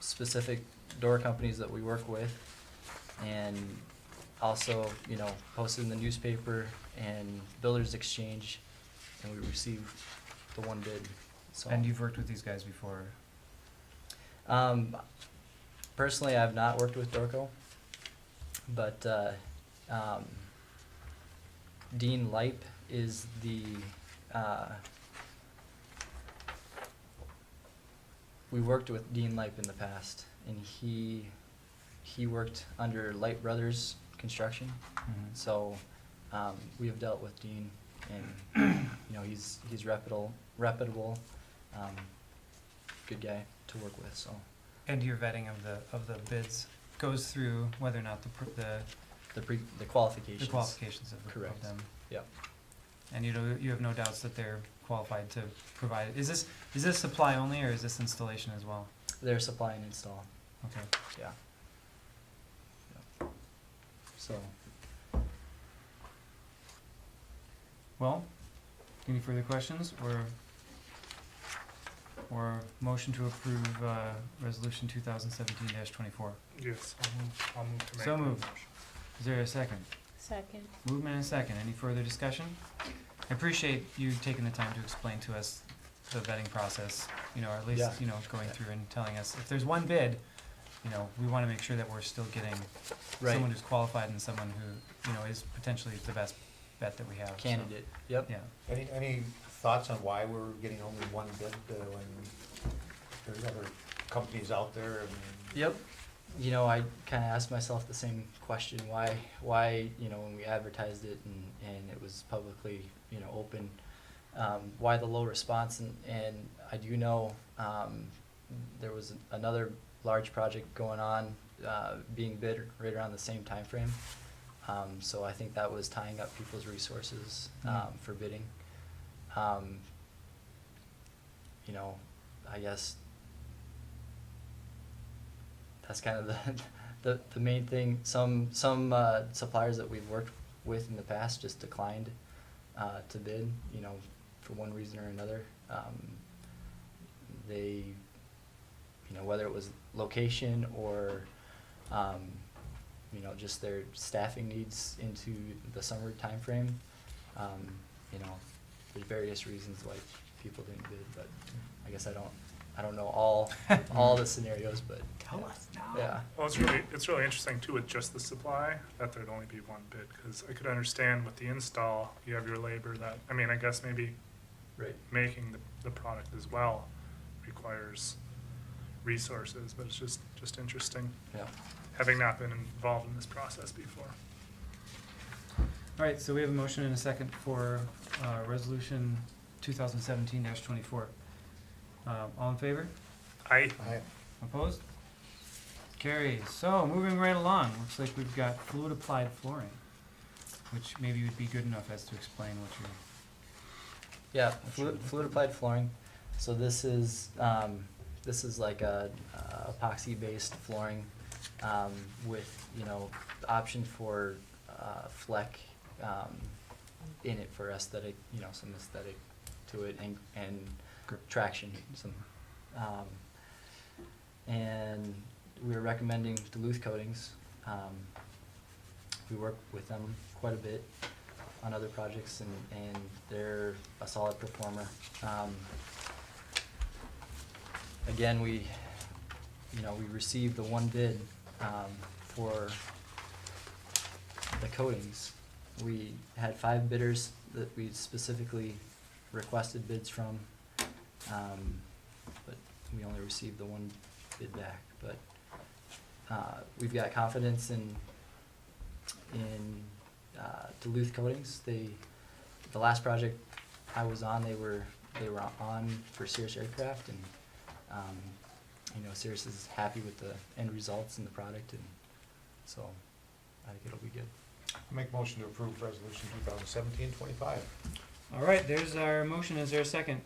specific door companies that we work with, and also, you know, posted in the newspaper and Builders Exchange, and we received the 1 bid. So. And you've worked with these guys before? Personally, I've not worked with Dorco, but Dean Lipe is the we worked with Dean Lipe in the past, and he worked under Light Brothers Construction. Mhm. So we have dealt with Dean, and you know, he's reputable, good guy to work with. So And your vetting of the bids goes through whether or not the the qualifications. the qualifications of Correct. them. Yep. And you have no doubts that they're qualified to provide it. Is this supply only, or is this installation as well? They're supply and install. Okay. Yeah. Yep. So Well, any further questions or motion to approve resolution 2017-24? Yes, I'll move to make So that moved. motion. Is there a second? Second. Movement and a second. Any further discussion? I appreciate you taking the time to explain to us the vetting process, you know, or at least, Yeah. you know, going through and telling us, if there's one bid, you know, we wanna make sure that we're still getting Right. someone who's qualified and someone who, you know, is potentially the best bet that we have. so, candidate. Yep. Yeah. Any thoughts on why we're getting only 1 bid when there's other companies out there? Yep. You know, I kind of asked myself the same question, why, you know, when we advertised it and it was publicly, you know, open, why the low response? And I do know there was another large project going on, being bid right around the same time frame. So I think that was tying up people's resources for bidding. You know, I guess that's kind of the main thing. Some suppliers that we've worked with in the past just declined to bid, you know, for one reason or another. They, you know, whether it was location or you know, just their staffing needs into the summer timeframe. You know, there's various reasons why people didn't bid, but I guess I don't know all the scenarios, but Tell us now. yeah. Well, it's really interesting too with just the supply, that there'd only be 1 bid, because I could understand with the install, you have your labor that, I mean, I guess maybe Right. making the product as well requires resources, but it's just interesting, Yeah. having not been involved in this process before. All right, so we have a motion and a second for resolution 2017-24. All in favor? I, Opposed? Carries. So, moving right along, looks like we've got fluid applied flooring, which maybe would be good enough as to explain what you're. Yeah, fluid applied flooring. So this is like a epoxy-based flooring with, you know, the option for Fleck in it for aesthetic, you know, some aesthetic to it and traction. Some, and we're recommending Duluth Coatings. We work with them quite a bit on other projects, and they're a solid performer. Again, we received the one bid for the coatings. We had 5 bidders that we specifically requested bids from, but we only received the one bid back. But we've got confidence in Duluth Coatings. The last project I was on, they were on for Cirrus Aircraft, and you know, Cirrus is happy with the end results and the product, and so I think it'll be good. I make motion to approve resolution 2017-25. All right, there's our motion. Is there a second?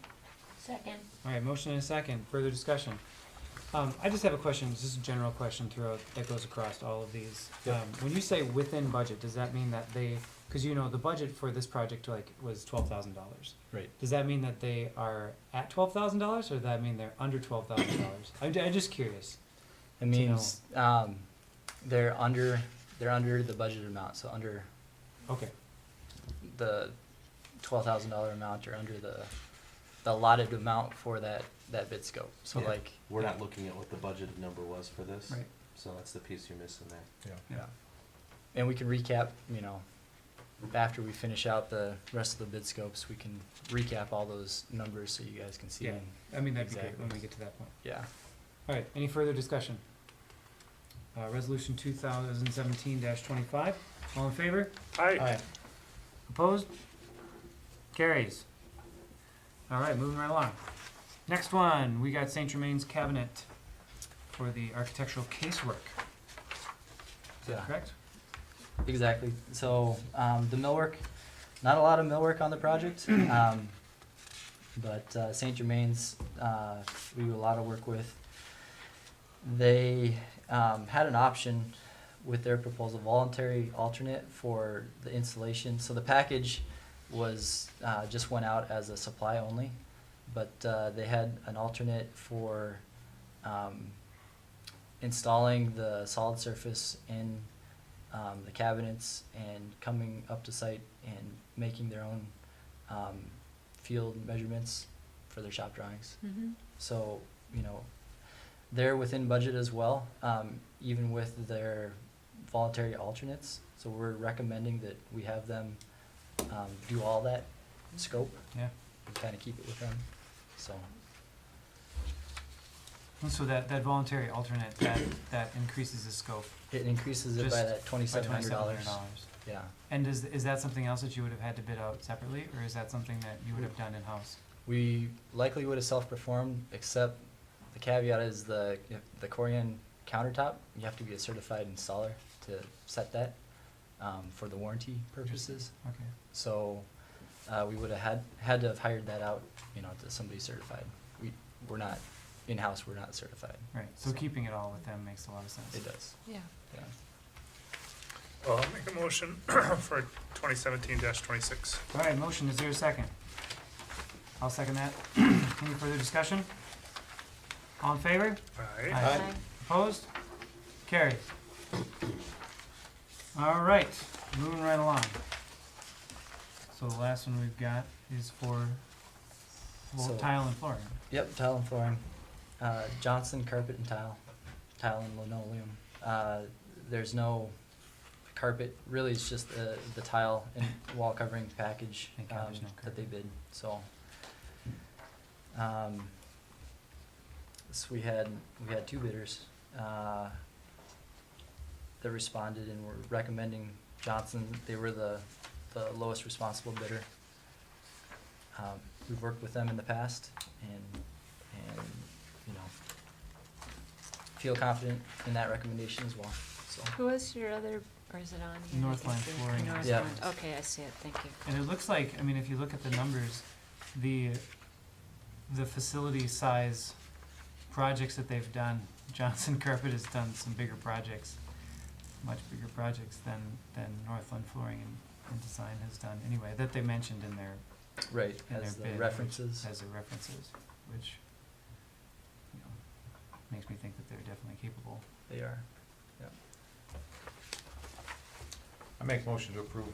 Second. All right, motion and a second. Further discussion. I just have a question. This is a general question throughout that goes across all of these. Yep. When you say within budget, does that mean that they? Because you know the budget for this project was $12,000. Right. Does that mean that they are at $12,000, or does that mean they're under $12,000? I'm just curious. It means they're under the budget amount, so under Okay. the $12,000 amount, or under the allotted amount for that bid scope. So Yeah. like, We're not looking at what the budgeted number was for this. Right. So that's the piece you're missing there. yeah. And we can recap, you know, after we finish out the rest of the bid scopes, we can recap all those numbers so you guys can see Yeah. them. I mean that'd be great Exactly. when we get to that point. Yeah. All right. Any further discussion? Resolution 2017-25. All in favor? I, Opposed? Carries. All right, moving right along. Next one, we got St. Germain's cabinet for the architectural casework. Is that Yeah. correct? Exactly. So the millwork, not a lot of millwork on the project, but St. Germain's we do a lot of work with. They had an option with their proposal, voluntary alternate for the installation. So the package was just went out as a supply only, but they had an alternate for installing the solid surface in the cabinets and coming up to site and making their own field measurements for their shop drawings. Mm-hmm. So, you know, they're within budget as well, even with their voluntary alternates. So we're recommending that we have them do all that scope Yeah. and kind of keep it with them. So, And so that voluntary alternate, that increases the scope it increases it Just by that by $2,700. $2,700. Yeah. And is that something else that you would have had to bid out separately, or is that something that you would have done in-house? We likely would have self-performed, except the caveat is the Corian countertop, you have to be a certified installer to set that for the warranty purposes. Okay. So we would have had to have hired that out, you know, to somebody certified. We're not, in-house, we're not certified. Right, so keeping it all with them makes a lot of sense. It does, Yeah. yeah. well, I'll make a motion for 2017-26. All right, motion, is there a second? I'll second that. Any further discussion? All in favor? I, Aye. Opposed? Carries. All right, moving right along. So the last one we've got is for So- tile and flooring. Yep, tile and flooring. Johnson carpet and tile and linoleum. There's no carpet, really it's just the tile and wall covering package Thank God there's no that they bid, so. So we had 2 bidders that responded and were recommending Johnson. They were the the lowest responsible bidder. We've worked with them in the past and, you know, feel confident in that recommendation as well, so. Who was your other, or is it on here? I Northland can see. Flooring. Yeah. Northland, okay, I see it, thank you. And it looks like, I mean, if you look at the numbers, the facility size projects that they've done, Johnson Carpet has done some bigger projects, much bigger projects than Northland Flooring and Design has done, anyway, that they mentioned in their, Right, in their as the bid. references. As the references, which, you know, makes me think that they're definitely capable. They are, yeah. I make motion to approve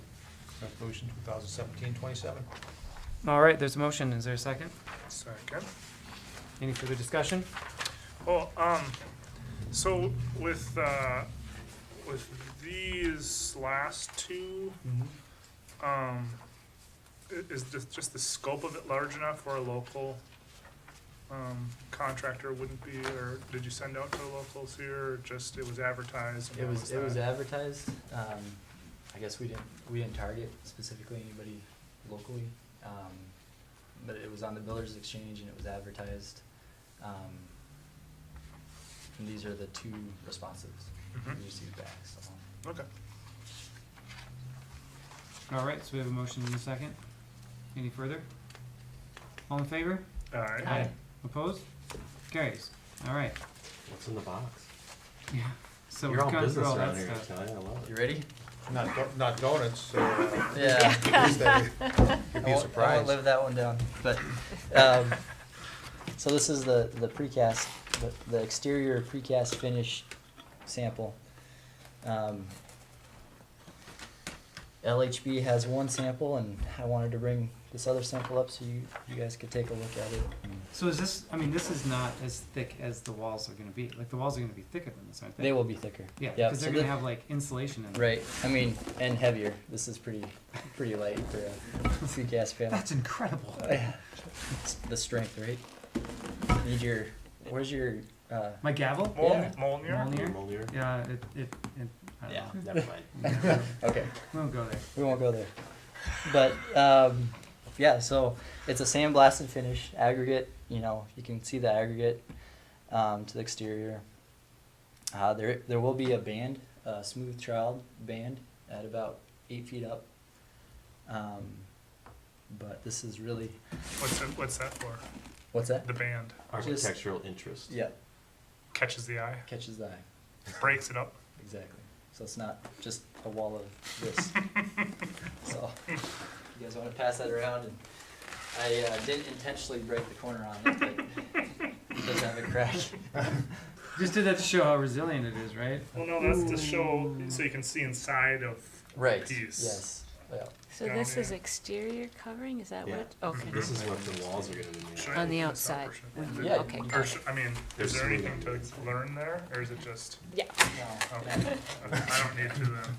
resolution 2017-27. All right, there's a motion, is there a second? Second. Any further discussion? Well, so with these last two, is just the scope of it large enough where a local contractor wouldn't be, or did you send out to the locals here, or just it was advertised? and It that was that? advertised. I guess we didn't target specifically anybody locally, but it was on the Builders Exchange and it was advertised. And these are the two responses Mhm. we received back. So. Okay. All right, so we have a motion and a second. Any further? All in favor? All right. Aye. Opposed? Carries. All right. What's in the box? Yeah. So You're we've all gone through business all around that here, stuff. Tony. I love You it. ready? Not donuts, so Yeah. at least you'd be I won't surprised. live that one down. But so this is the precast, the exterior precast finish sample. LHB has one sample, and I wanted to bring this other sample up so you guys could take a look at it. So is this, I mean, this is not as thick as the walls are gonna be. Like, the walls are gonna be thicker than this, aren't they? They will be thicker. Yeah, Yep, because they're so gonna the- have like insulation in them. Right. I mean, and heavier. This is pretty light for a precast panel. That's incredible. Yeah. It's the strength, right? Need your. Where's your? My gavel? Yeah. Molnier? Molnier? Molnier? Yeah, I don't Yeah. know. Never mind. Okay. We won't go there. We won't go there. But yeah, so it's a sandblasted finish, aggregate. You know, you can see the aggregate to the exterior. There will be a band, a smooth trowel band at about 8 feet up. But this is really What's that for? what's that? The band Architectural interest. Yeah, catches the eye, catches the eye. breaks it up. Exactly. So it's not just a wall of this. So you guys want to pass that around, and I didn't intentionally break the corner on it, but it does have a crack. Just did that to show how resilient it is, right? Well, no, that's to show so you can see inside of Right. the piece. Yes. Yeah. So Down this is here. exterior covering, is that Yeah. what? Okay. This is what the walls are gonna be made Should of. I On the open this up, outside. or should I- Yeah. Okay, Or got it. I mean, There's is there smooth anything to ones. learn there, or is it just? Yeah. No. Okay. I don't need to then.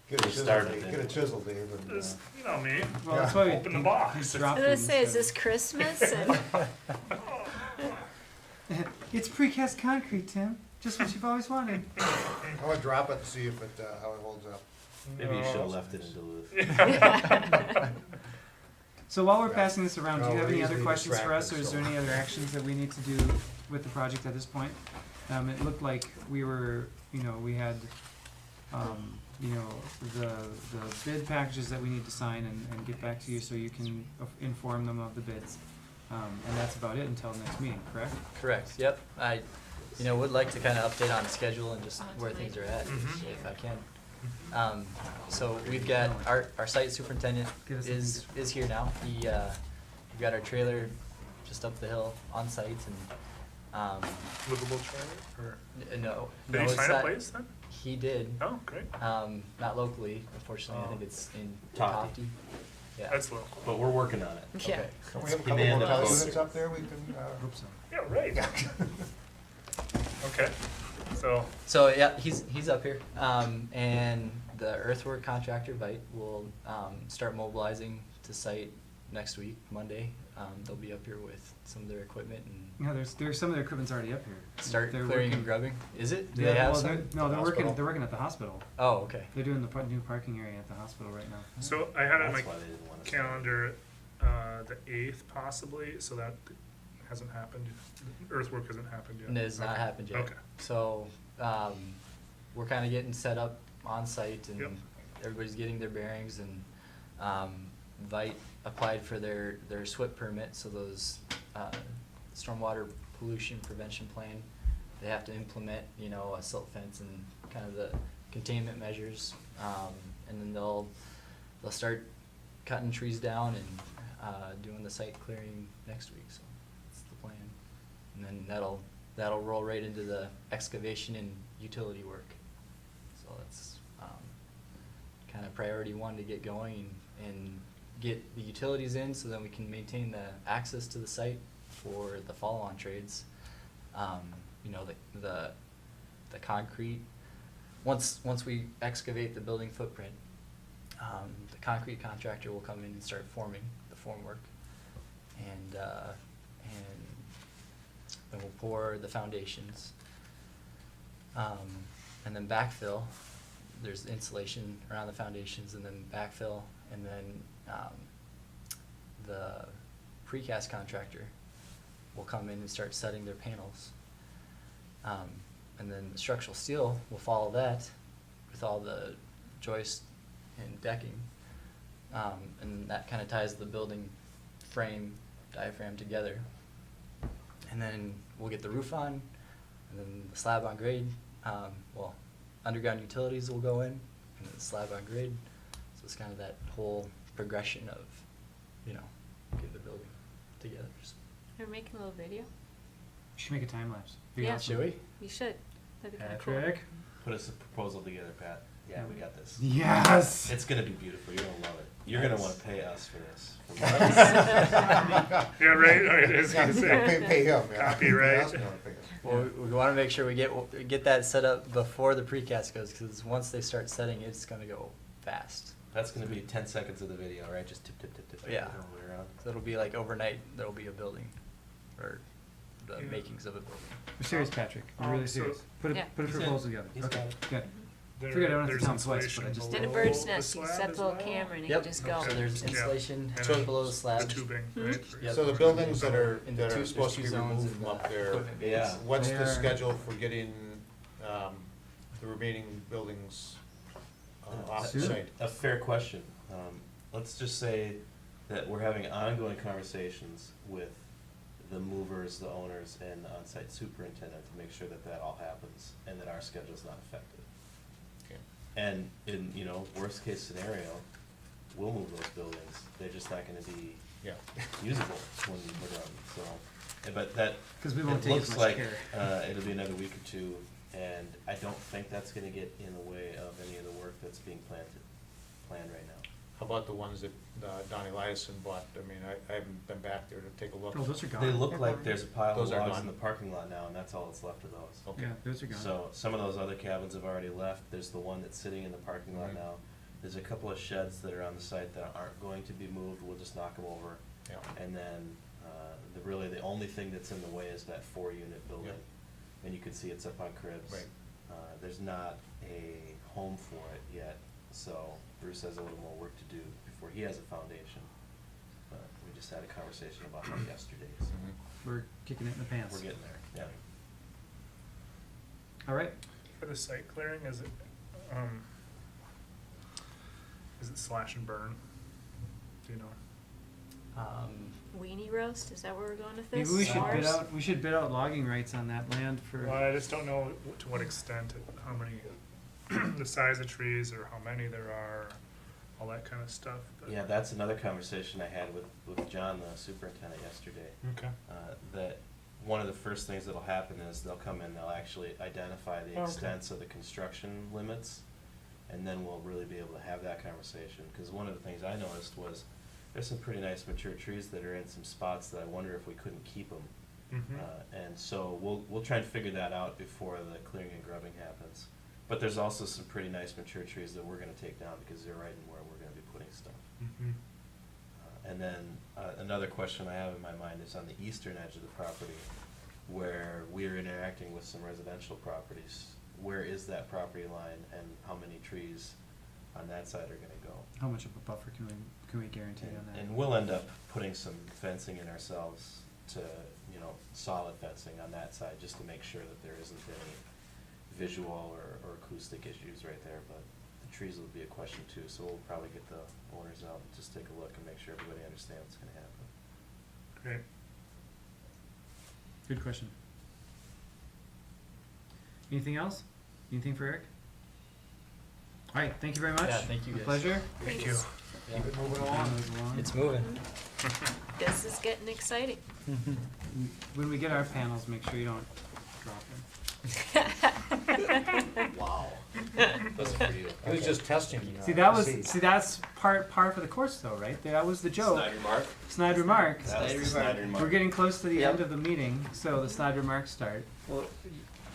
Get a We chisel, started Dave. it. Get a chisel, Dave, and, Just, you know me. Well, that's why we Open the box. we It's- dropped I was gonna it say, is instead. this Christmas? And It's precast concrete, Tim. Just what you've always wanted. I want to drop it and see if it, how it holds up. Maybe you No. should have left it in Duluth. So while we're passing this around, do you No, have any we're other easily questions for us, or is there distracted, any other actions that we need to do with the project at this point? It looked like we were, we had, the bid packages that we need to sign and get back to you so you can inform them of the bids. And that's about it until next meeting, correct? Correct. Yep. I, would like to kind of update on schedule and just Oh, where tonight. things are at, Mhm. if I can. So we've got our site superintendent Give us is here now. We've got our trailer just up the hill on site, and Livable trailer, or no, did he it's find a not- place then? He did. Oh, great. Not locally, unfortunately. I think Oh. it's in Tofty. Tofty. Yeah. That's local. But we're working on it. yeah. Okay. Can we have a He couple manned more it up. units up there we can, Hope so. Yeah, right. Okay. So yeah, he's up here, and the earthwork contractor Vite will start mobilizing to site next week, Monday, They'll be up here with some of their equipment and Yeah, there's some of their equipment's already up here. start They're clearing working- and grubbing. Is it? Do Yeah, they have well, some? no, they're working. Hospital? They're working at the hospital. Oh, okay. They're doing the new parking area at the hospital right now. So I had on my That's why they didn't want us. calendar, the 8th possibly, so that hasn't happened. Earthwork hasn't happened yet. And it has not Okay. happened yet. Okay. So, we're kind of getting set up on site and Yep. everybody's getting their bearings and, Vite applied for their SWIP permit, so those, stormwater pollution prevention plan. They have to implement, you know, a silt fence and kind of the containment measures. And then they'll start cutting trees down and, doing the site clearing next week, so that's the plan. And then that'll roll right into the excavation and utility work. So that's, kind of priority one to get going and get the utilities in so then we can maintain the access to the site for the follow-on trades. You know, the concrete, once we excavate the building footprint, the concrete contractor will come in and start forming the formwork. And then we'll pour the foundations. And then backfill, there's insulation around the foundations and then backfill, and then, the precast contractor will come in and start setting their panels. And then the structural steel will follow that with all the joist and decking. And that kind of ties the building frame, diaphragm together. And then we'll get the roof on, and then the slab on grade. Well, underground utilities will go in, and then the slab on grade. So it's kind of that whole progression of, you know, get the building together. We're making a little video. You should make a time lapse. Yeah. Should we? You should. That'd be kind of cool. Patrick. Put us a proposal together, Pat. Yeah, we got this. Yes. It's gonna be beautiful. You're gonna love it. You're gonna want to pay us for this. Yeah, right, I was gonna say. Pay him, yeah. Copyright. That's gonna pay him. Well, we want to make sure we get that set up before the precast goes, because once they start setting it, it's going to go fast. That's gonna be 10 seconds of the video, right? Just tip, tip, tip, tip. Yeah. all the way around. So it'll be like overnight, there'll be a building, or the Yeah. makings of a building. We're serious, Patrick. We're really So- serious. Put Yeah. a He's in. proposal together. He's Okay, got it. good. There- Figured I don't have to there's tell him twice, but I insulation just- In a below bird's the nest, you slab set as the little well? camera and you Yep. can just go. So there's Yeah. insulation And just below the slabs. The tubing, Hmm? right? Yep. So the buildings that are, In the that two- are there's supposed to two be zones removed in from the up there, equipment bays. Yeah. what's They the are- schedule for getting, the remaining buildings, off the Soon. site? A fair question. Let's just say that we're having ongoing conversations with the movers, the owners, and the on-site superintendent to make sure that that all happens and that our schedule's not affected. Okay. And in, you know, worst case scenario, we'll move those buildings. They're just not gonna be Yeah. usable when we're done, so. But that, 'Cause we won't it take looks as much like, care. it'll be another week or two, and I don't think that's gonna get in the way of any of the work that's being planned right now. How about the ones that Don Eliason bought? I mean, I haven't been back there to take a look. Oh, those are gone. They look like there's a pile of Those are logs gone. in the parking lot now, and that's all that's left of those. Okay. Yeah, those are gone. So some of those other cabins have already left. There's the one that's sitting in the parking lot Mhm. now. There's a couple of sheds that are on the site that aren't going to be moved. We'll just knock them over. Yeah. And then, the only thing that's in the way is that 4-unit building. Yep. And you can see it's up on cribs. Right. There's not a home for it yet, so Bruce has a little more work to do before he has a foundation. But we just had a conversation about that yesterday, so We're kicking it in the pants. we're getting there, yeah. All right. For the site clearing, is it slash and burn? Do you know? Weenie roast, is that where we're going with Maybe this? we should bid out logging rights on that land for. Well, I just don't know to what extent, how many, the size of trees or how many there are, all that kind of stuff. But Yeah, that's another conversation I had with John, the superintendent, yesterday. Okay. That one of the first things that'll happen is they'll come in, they'll actually identify the Okay. extents of the construction limits, and then we'll really be able to have that conversation. Because one of the things I noticed was, there's some pretty nice mature trees that are in some spots that I wonder if we couldn't keep them. Mhm. And so we'll try and figure that out before the clearing and grubbing happens. But there's also some pretty nice mature trees that we're gonna take down because they're right in where we're gonna be putting stuff. Mhm. And then another question I have in my mind is on the eastern edge of the property, where we're interacting with some residential properties. Where is that property line, and how many trees on that side are gonna go? How much of a buffer can we guarantee on that? And we'll end up putting some fencing in ourselves to, you know, solid fencing on that side, just to make sure that there isn't any visual or acoustic issues right there, but the trees will be a question too, so we'll probably get the owners out and just take a look and make sure everybody understands what's gonna happen. Great. Good question. Anything else? Anything for Eric? All right, thank you very much. Yeah, thank you A guys. pleasure. Thank you. Yeah. Keep it moving along. It's moving. This is getting exciting. When we get our panels, make sure you don't drop them. Wow. Wasn't for you. He was just testing you. See, that's par for the course though, right? That was the joke. Snide remark? Snide remark. That was the snide remark. We're getting close to the Yep. end of the meeting, so the snide remarks start. Well,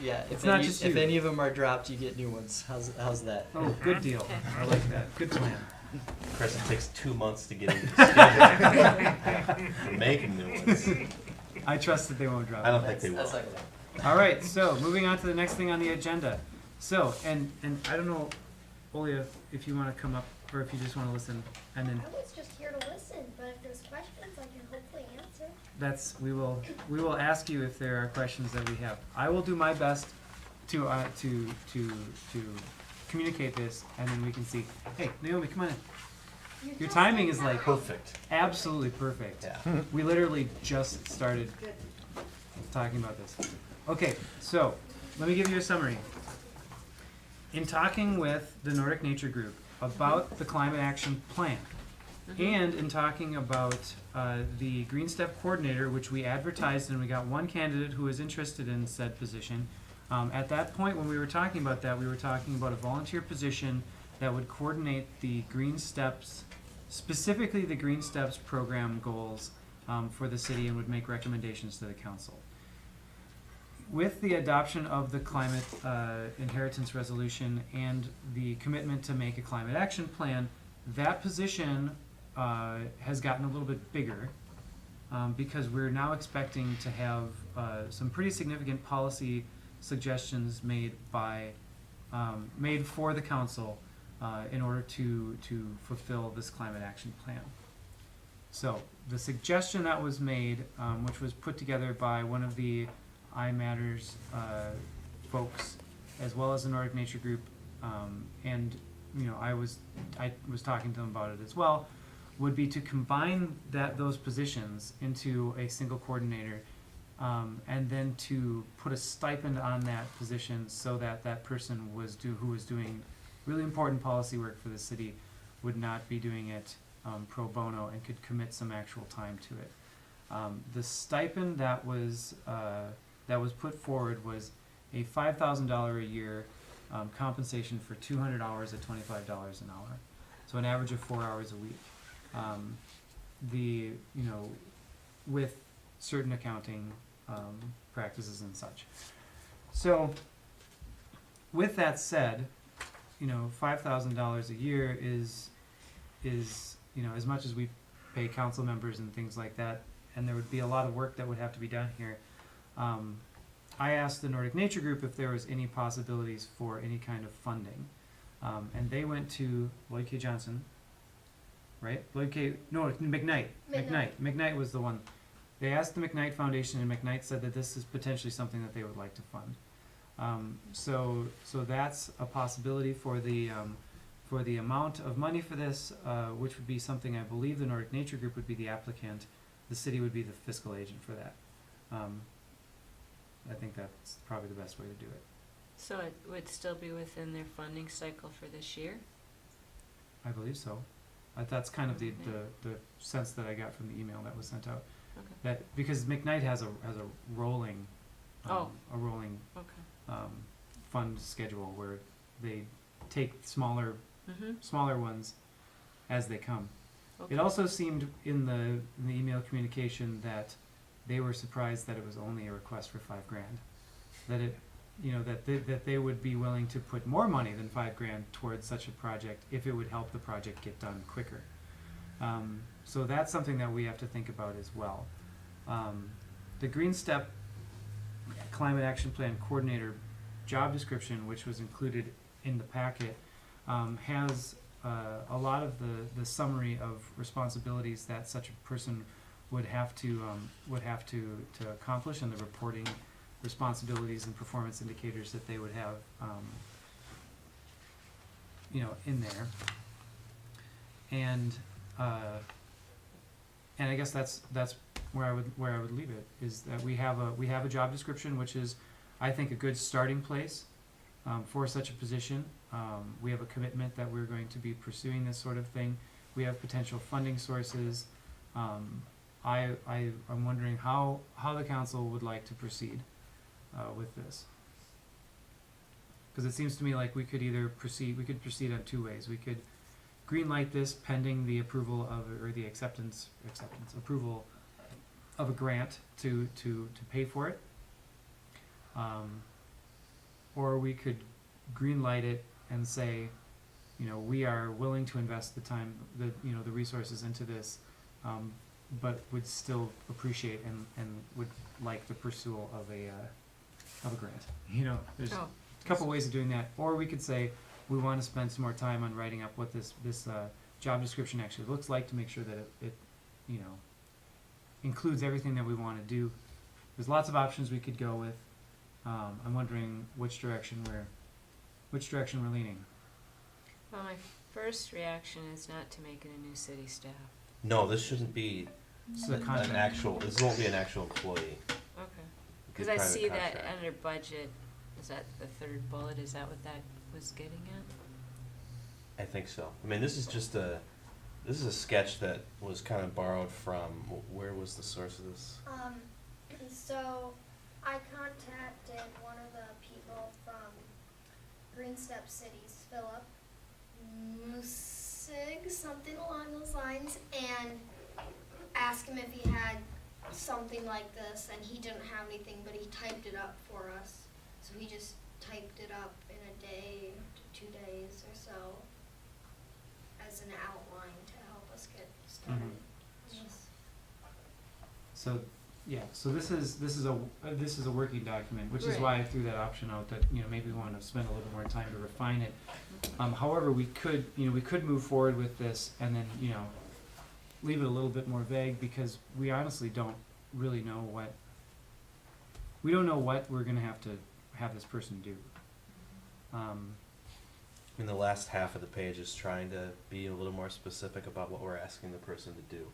yeah, It's not just you. if any of them are dropped, you get new ones. How's that? Oh, good deal. I like that. Good plan. Chris, it takes 2 months to get into the schedule. We're making new ones. I trust that they won't drop. I don't them. think they will. All right, so moving on to the next thing on the agenda. So, and I don't know, Olia, if you want to come up or if you just want to listen, and then I was just here to listen, but if there's questions, I can hopefully answer. we will ask you if there are questions that we have. I will do my best to communicate this, and then we can see. Hey, Naomi, come on in. Your timing is like Perfect. absolutely perfect. Yeah. We literally just started talking about this. Okay, so let me give you a summary. In talking with the Nordic Nature Group about the climate action plan, and in talking about the Green Step Coordinator, which we advertised, and we got one candidate who was interested in said position. At that point, when we were talking about that, we were talking about a volunteer position that would coordinate the Green Steps, specifically the Green Steps program goals for the city, and would make recommendations to the council. With the adoption of the climate inheritance resolution and the commitment to make a climate action plan, that position has gotten a little bit bigger because we're now expecting to have some pretty significant policy suggestions made for the council in order to fulfill this climate action plan. So the suggestion that was made, which was put together by one of the iMatters folks, as well as the Nordic Nature Group, and I was talking to them about it as well, would be to combine those positions into a single coordinator, and then to put a stipend on that position so that that person who was doing really important policy work for the city would not be doing it pro bono and could commit some actual time to it. The stipend that was put forward was a $5,000 a year compensation for 200 hours at $25 an hour, so an average of 4 hours a week. With certain accounting practices and such. So, with that said, $5,000 a year is as much as we pay council members and things like that, and there would be a lot of work that would have to be done here. I asked the Nordic Nature Group if there was any possibilities for any kind of funding, and they went to Lloyd K. Johnson, right? McKnight. McKnight was the one. They asked the McKnight Foundation, and McKnight said that this is potentially something that they would like to fund. So that's a possibility for the amount of money for this, which would be something I believe the Nordic Nature Group would be the applicant. The city would be the fiscal agent for that. I think that's probably the best way to do it. So it would still be within their funding cycle for this year? I believe so. That's kind of the sense that I got from the email that was sent out. Okay. That because McKnight has a rolling Okay. fund schedule where they take smaller ones as they come. Okay. It also seemed in the email communication that they were surprised that it was only a request for $5,000. That they would be willing to put more money than $5,000 towards such a project if it would help the project get done quicker. So that's something that we have to think about as well. The Green Step Climate Action Plan Coordinator job description, which was included in the packet, has a lot of the summary of responsibilities that such a person would have to accomplish, and the reporting responsibilities and performance indicators that they would have, in there. And I guess that's where I would leave it, is that we have a job description, which is, I think, a good starting place for such a position. We have a commitment that we're going to be pursuing this sort of thing. We have potential funding sources. I'm wondering how the council would like to proceed with this. Because it seems to me like we could proceed on two ways. We could green light this pending the approval of, or the approval of a grant to pay for it. Or we could green light it and say, we are willing to invest the time, the resources into this, but would still appreciate and would like the pursuit of a grant. There's a couple ways of doing that. Or we could say, we want to spend some more time on writing up what this job description actually looks like, to make sure that it includes everything that we want to do. There's lots of options we could go with. I'm wondering which direction we're leaning. Well, my first reaction is not to make it a new city staff. No, this shouldn't be So the an contract. actual, this won't be an actual employee. Okay. It'd be Because I private see that contract. under budget, is that the third bullet, is that what that was getting at? I think so. I mean, this is a sketch that was kind of borrowed from, where was the source of this? So I contacted one of the people from Green Step Cities, Philip Musig, something along those lines, and asked him if he had something like this, and he didn't have anything, but he typed it up for us. So he just typed it up in a day to 2 days or so as an outline to help us get started. Yes. So this is a working document, which is Right. why I threw that option out, that maybe we want to spend a little more time to refine it. However, we could move forward with this and then leave it a little bit more vague, because we honestly don't really know what we're going to have this person do. I mean, the last half of the page is trying to be a little more specific about what we're asking the person to do.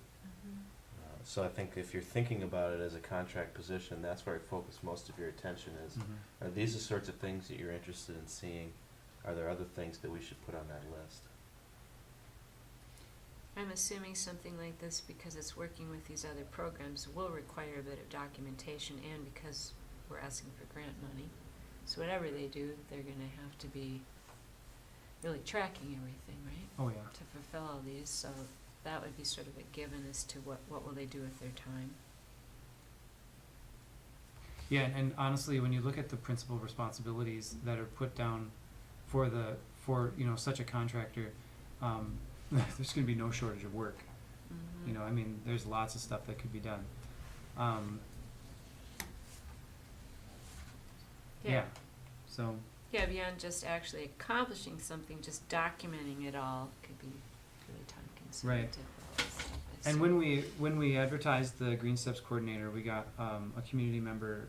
So I think if you're thinking about it as a contract position, that's where I focus most of your attention is. Are these the sorts of things that you're interested in seeing? Are there other things that we should put on that list? I'm assuming something like this, because it's working with these other programs, will require a bit of documentation, and because we're asking for grant money. So whatever they do, they're gonna have to be really tracking everything, right? Oh yeah. To fulfill all these, so that would be sort of a given as to what will they do with their time. Yeah, and honestly, when you look at the principal responsibilities that are put down for such a contractor, there's going to be no shortage of work. I mean, there's lots of stuff that could be done. Yeah. So. Yeah, beyond just actually accomplishing something, just documenting it all could be really time consuming. Right. To put all this stuff. I And see. when we advertised the Green Steps coordinator, we got a community member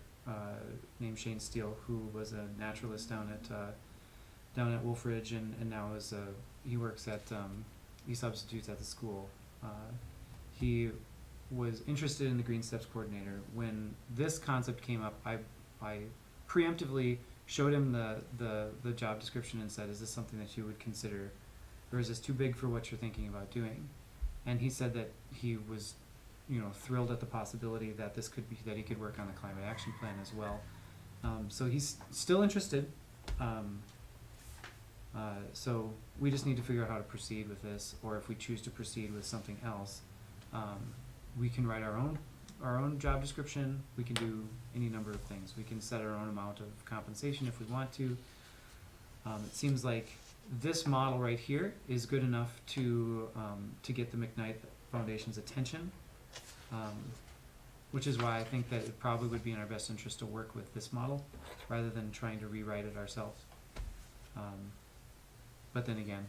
named Shane Steele, who was a naturalist down at Wolf Ridge, and now he works at he substitutes at the school. He was interested in the Green Steps coordinator. When this concept came up, I preemptively showed him the job description and said, "Is this something that you would consider, or is this too big for what you're thinking about doing?" And he said that he was, thrilled at the possibility that that he could work on the climate action plan as well. So he's still interested. So we just need to figure out how to proceed with this, or if we choose to proceed with something else, we can write our own job description. We can do any number of things. We can set our own amount of compensation if we want to. It seems like this model right here is good enough to get the McKnight Foundation's attention, which is why I think that it probably would be in our best interest to work with this model rather than trying to rewrite it ourselves. But then again,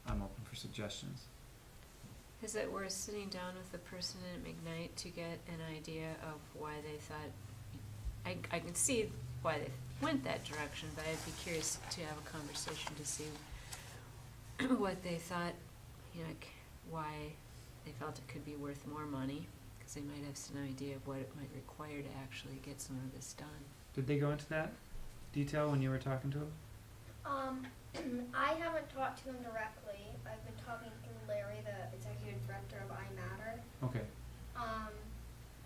I'm open for suggestions. Is it worth sitting down with the person at McKnight to get an idea of why they thought, I can see why they went that direction, but I'd be curious to have a conversation to see what they thought, like why they felt it could be worth more money, because they might have some idea of what it might require to actually get some of this done. Did they go into that detail when you were talking to them? I haven't talked to him directly. I've been talking through Larry, the executive director of iMatter. Okay.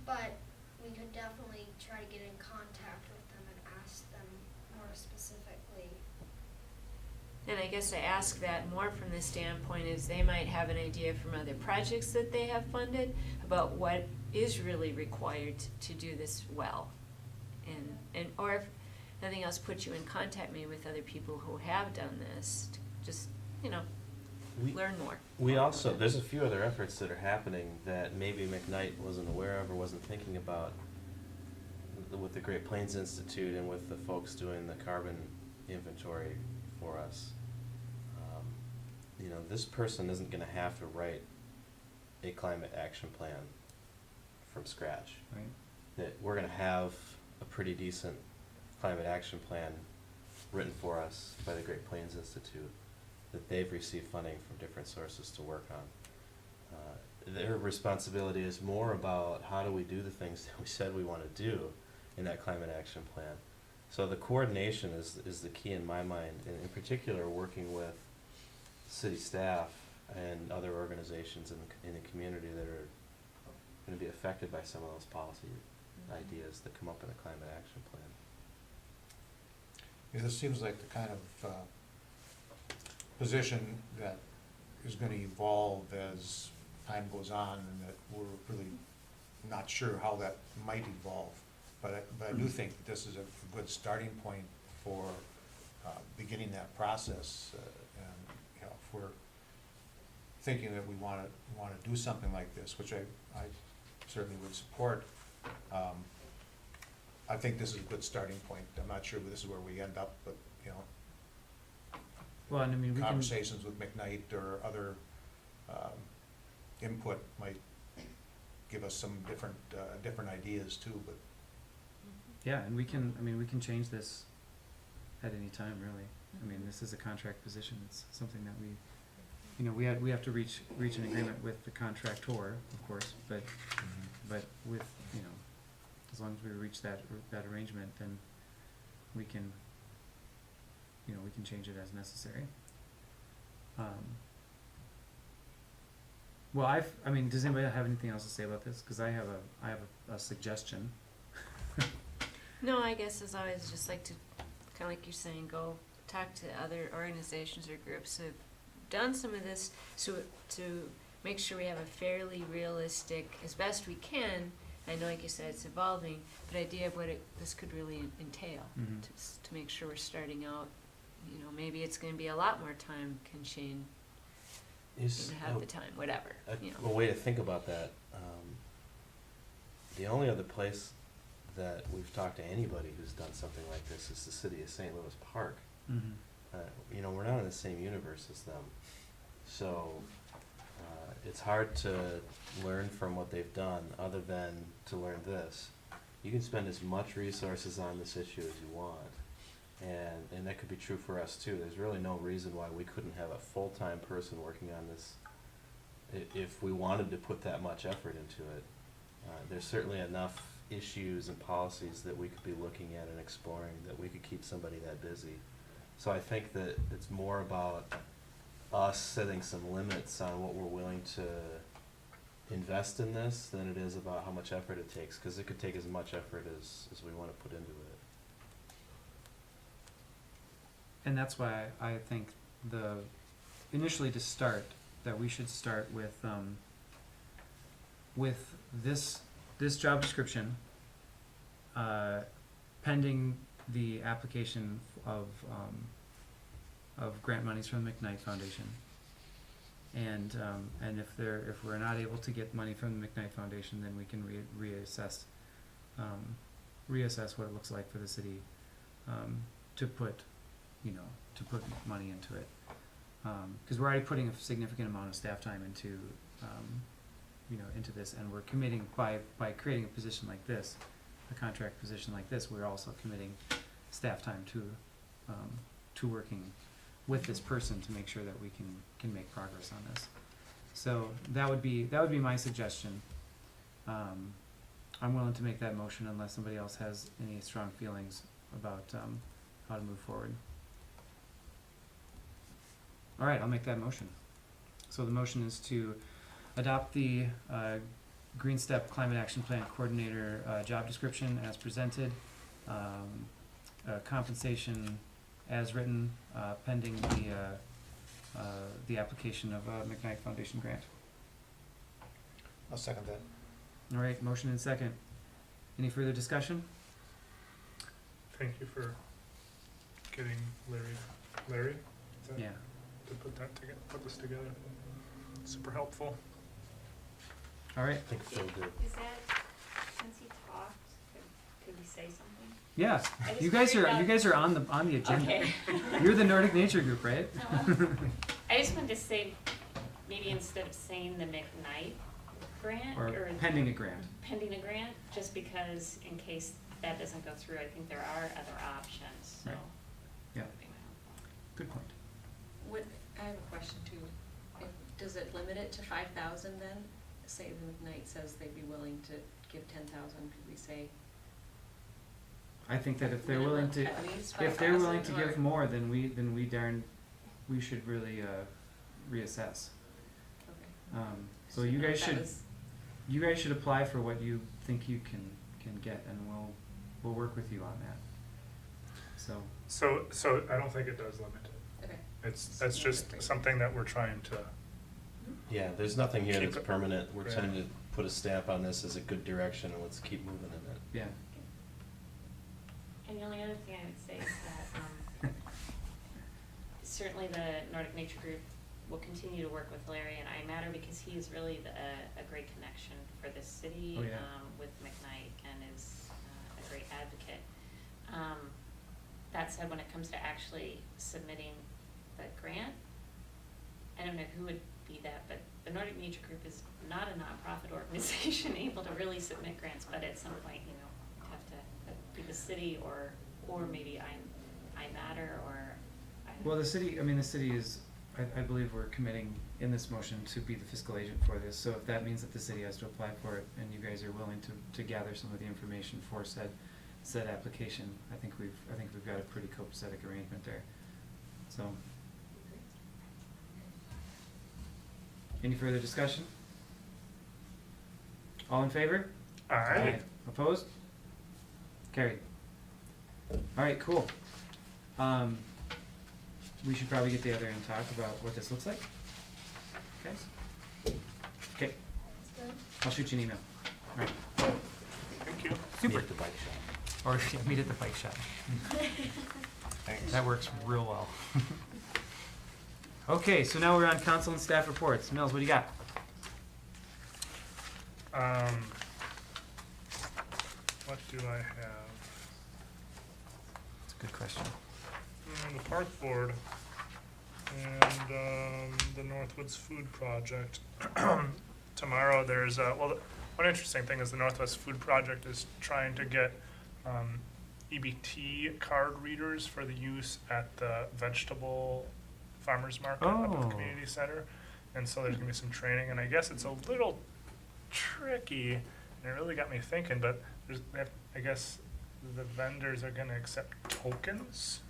But we could definitely try to get in contact with them and ask them more specifically. And I guess I ask that more from the standpoint is they might have an idea from other projects that they have funded about what is really required to do this well. And or if nothing else, put you in contact maybe with other people who have done this, to just, learn more. We also, there's a few other efforts that are happening that maybe McKnight wasn't aware of or wasn't thinking about with the Great Plains Institute and with the folks doing the carbon inventory for us. This person isn't gonna have to write a climate action plan from scratch. Right. That we're gonna have a pretty decent climate action plan written for us by the Great Plains Institute that they've received funding from different sources to work on. Their responsibility is more about how do we do the things that we said we want to do in that climate action plan. So the coordination is the key in my mind, and in particular working with city staff and other organizations in the community that are going to be affected by some of those policy ideas that come up in a climate action plan. Yeah, this seems like the kind of position that is going to evolve as time goes on, and that we're really not sure how that might evolve. But I do think that this is a good starting point for beginning that process. And if we're thinking that we want to do something like this, which I certainly would support, I think this is a good starting point. I'm not sure this is where we end up, but Well, and I mean, we can, conversations with McKnight or other input might give us some different ideas too. But yeah, and we can change this at any time, really. I mean, this is a contract position. It's something that we have to reach an agreement with the contractor, of course, but with, as long as we reach that arrangement, then we can change it as necessary. Well, does anybody have anything else to say about this? Because I have a suggestion. No, I guess as always, just like to, kind of like you're saying, go talk to other organizations or groups who've done some of this, so to make sure we have a fairly realistic, as best we can. I know, like you said, it's evolving, but idea of what this could really entail, Mhm. to make sure we're starting out. Maybe it's going to be a lot more time. Can Shane have the time? Whatever. A way to think about that, the only other place that we've talked to anybody who's done something like this is the city of St. Louis Park. Mm-hmm. We're not in the same universe as them. So it's hard to learn from what they've done other than to learn this. You can spend as much resources on this issue as you want. And that could be true for us too. There's really no reason why we couldn't have a full-time person working on this if we wanted to put that much effort into it. There's certainly enough issues and policies that we could be looking at and exploring that we could keep somebody that busy. So I think that it's more about us setting some limits on what we're willing to invest in this than it is about how much effort it takes, because it could take as much effort as we want to put into it. And that's why I think initially to start, that we should start with this job description, pending the application of of grant monies from the McKnight Foundation. And if we're not able to get money from the McKnight Foundation, then we can reassess what it looks like for the city, to put money into it. Cause we're already putting a significant amount of staff time into, into this, and we're committing by creating a position like this, a contract position like this, we're also committing staff time to working with this person to make sure that we can make progress on this. So that would be my suggestion. I'm willing to make that motion unless somebody else has any strong feelings about how to move forward. All right, I'll make that motion. So the motion is to adopt the Green Step Climate Action Plan Coordinator job description as presented, compensation as written, pending the application of a McKnight Foundation grant. I'll second that. All right, motion and second. Any further discussion? Thank you for getting Larry, is that- Yeah. to put this together. Super helpful. All right. I think Phil did. Is that, since he talked, could we say something? Yeah. I just You guys worried are about- on the agenda. Okay. You're the Nordic Nature Group, right? I just wanted to say, maybe instead of saying the McKnight grant, Or or pending a grant. pending a grant, just because in case that doesn't go through, I think there are other options, so. Right. Yeah. that'd be my help. Good point. I have a question too. Does it limit it to 5,000 then? Say the McKnight says they'd be willing to give 10,000, could we say? I think that if they're minimum willing to, at least if they're willing 5,000 to give or- more, then we should really reassess. Okay. So you guys that should was- apply for what you think you can get, and we'll work with you on that. So I don't think it does limit it. Okay. That's just something that we're trying to, Yeah, there's nothing here Keep that's it- permanent. We're yeah. trying to put a stamp on this as a good direction, and let's keep moving in it. Yeah. And the only other thing I would say is that, certainly the Nordic Nature Group will continue to work with Larry and iMatter, because he is really a great connection for this city, Oh, yeah. with McKnight, and is a great advocate. That said, when it comes to actually submitting the grant, I don't know who would be that, but the Nordic Nature Group is not a nonprofit organization able to really submit grants, but at some point, have to be the city or maybe iMatter or. Well, the city is, I believe we're committing in this motion to be the fiscal agent for this, so if that means that the city has to apply for it, and you guys are willing to gather some of the information for said application, I think we've got a pretty copacetic arrangement there. So. Any further discussion? All in favor? Aye. Opposed? Carried. All right, cool. We should probably get together and talk about what this looks like. Okay? Okay, I'll shoot you an email. All right. thank you. Super. Meet at the bike shop. Or meet at the bike shop. Thanks. That works real well. Okay, so now we're on council and staff reports. Mills, what do you got? What do I have? That's a good question. The park board and the Northwoods Food Project. Tomorrow there's one interesting thing is the Northwest Food Project is trying to get EBT card readers for the use at the vegetable farmers market up at the Oh. community center, and so there's gonna be some training, and I guess it's a little tricky, and it really got me thinking, but I guess the vendors are gonna accept tokens,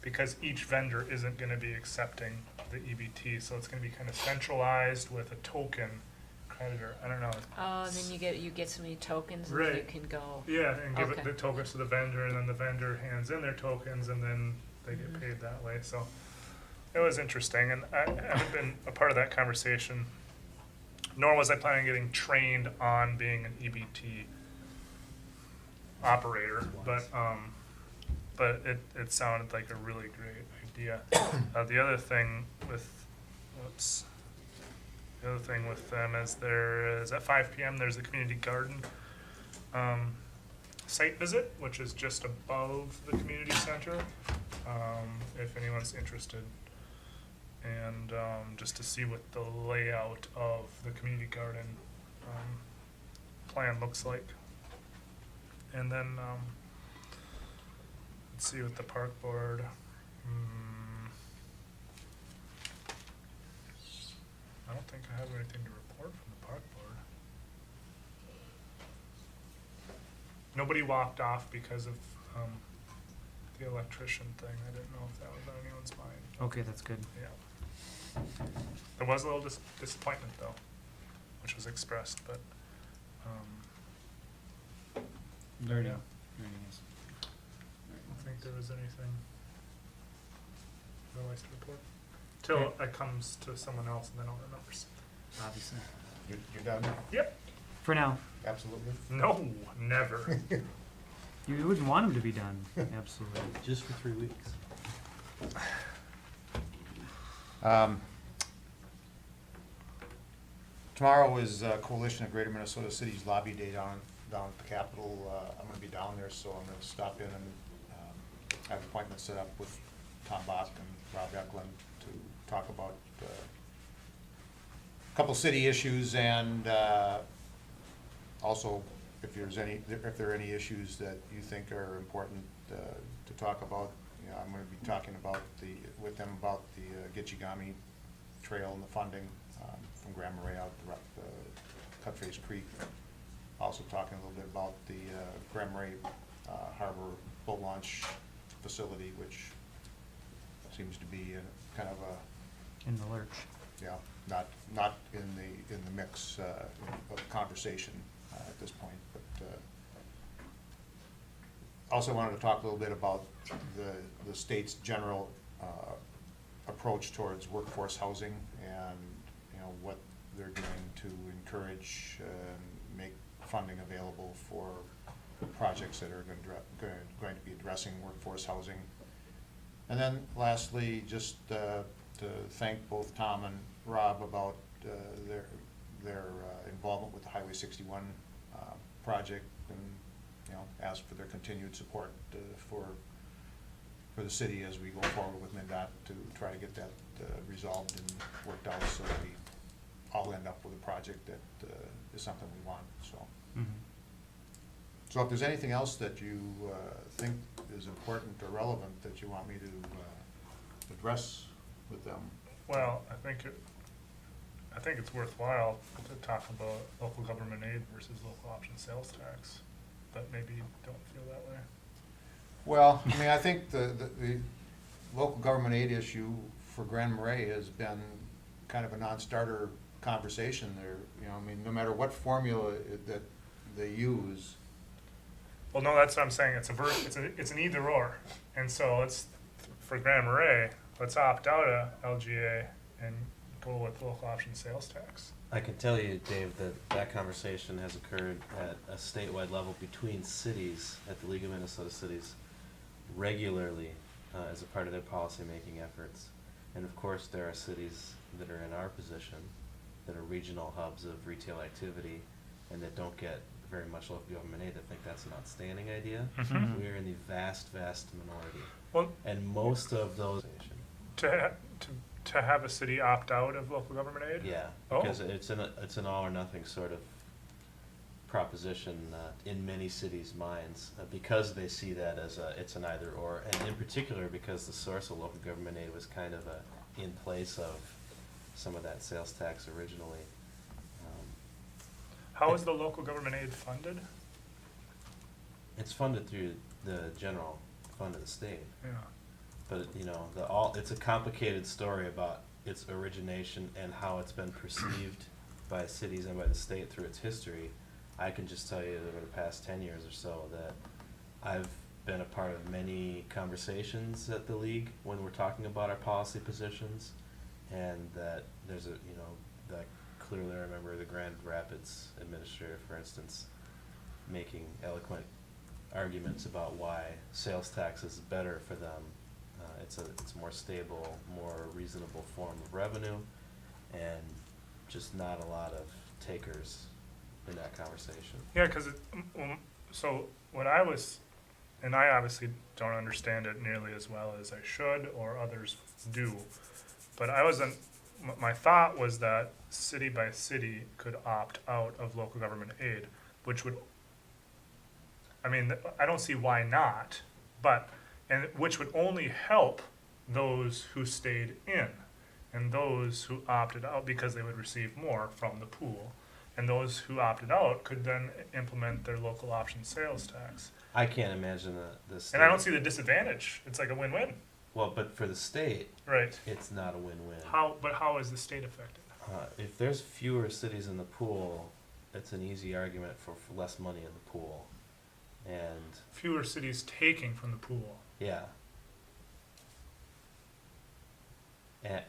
because each vendor isn't gonna be accepting the EBT, so it's gonna be kind of centralized with a token creditor, I don't know. Oh, and then you get so many tokens and then you Right. can go. Yeah, and give Okay. the tokens to the vendor, and then the vendor hands in their tokens, and then they get paid that way, so. It was interesting, and I haven't been a part of that conversation, nor was I planning on getting trained on being an EBT operator, but it sounded like a really great idea. The other thing with, the other thing with them is there is at 5 p.m. there's a community garden site visit, which is just above the community center, if anyone's interested. And just to see what the layout of the community garden plan looks like. And then let's see with the park board. I don't think I have anything to report from the park board. Nobody walked off because of the electrician thing. I didn't know if that was on anyone's mind. Okay, that's good. Yeah. There was a little disappointment though, which was expressed, but Learning. yeah. Learning is. I don't think there was anything otherwise to report. Till it comes to someone else and then I'll remember something. Obviously. You're done? Yep. For now. Absolutely. No, never. You wouldn't want him to be done. Absolutely. Just for 3 weeks. Tomorrow is Coalition of Greater Minnesota Cities Lobby Day down at the Capitol. I'm gonna be down there, so I'm gonna stop in and have appointments set up with Tom Bach and Rob Eklund to talk about a couple city issues and also if there are any issues that you think are important to talk about. You know, I'm gonna be talking with them about the Gitchigami Trail and the funding from Grand Marais out to Cutface Creek. Also talking a little bit about the Grand Marais Harbor boat launch facility, which seems to be kind of a In the lurch. yeah, not in the mix of conversation at this point. But also wanted to talk a little bit about the state's general approach towards workforce housing and what they're doing to encourage and make funding available for projects that are going to be addressing workforce housing. And then lastly, just to thank both Tom and Rob about their involvement with the Highway 61 project, and ask for their continued support for the city as we go forward with MnDOT to try to get that resolved and worked out so that we all end up with a project that is something we want. So, so if there's anything else that you think is important or relevant that you want me to address with them. Well, I think it's worthwhile to talk about local government aid versus local option sales tax, but maybe you don't feel that way. Well, I mean, I think the local government aid issue for Grand Marais has been kind of a non-starter conversation there. I mean, no matter what formula that they use. Well, no, that's what I'm saying. It's an either or, and so let's for Grand Marais, let's opt out of LGA and go with local option sales tax. I can tell you, Dave, that conversation has occurred at a statewide level between cities at the League of Minnesota Cities regularly as a part of their policy-making efforts. And of course, there are cities that are in our position that are regional hubs of retail activity and that don't get very much local government aid that think that's an outstanding idea. Mhm. We are in the vast, vast minority. Well, and most of those... To have a city opt out of local government aid? Yeah, Oh. because it's an all or nothing sort of proposition in many cities' minds because they see that as it's an either or, and in particular because the source of local government aid was kind of in place of some of that sales tax originally. How is the local government aid funded? It's funded through the general fund of the state. Yeah. But it's a complicated story about its origination and how it's been perceived by cities and by the state through its history. I can just tell you that over the past 10 years or so that I've been a part of many conversations at the league when we're talking about our policy positions, and that there's that clearly I remember the Grand Rapids administrator, for instance, making eloquent arguments about why sales tax is better for them It's a more stable, more reasonable form of revenue, and just not a lot of takers in that conversation. Yeah, because so what I was, and I obviously don't understand it nearly as well as I should or others do, but my thought was that city by city could opt out of local government aid, which would, I mean, I don't see why not, and which would only help those who stayed in and those who opted out because they would receive more from the pool. And those who opted out could then implement their local option sales tax. I can't imagine the state. And I don't see the disadvantage. It's like a win-win. Well, but for the state, right, it's not a win-win. How is the state affected? If there's fewer cities in the pool, it's an easy argument for less money in the pool. And fewer cities taking from the pool. yeah.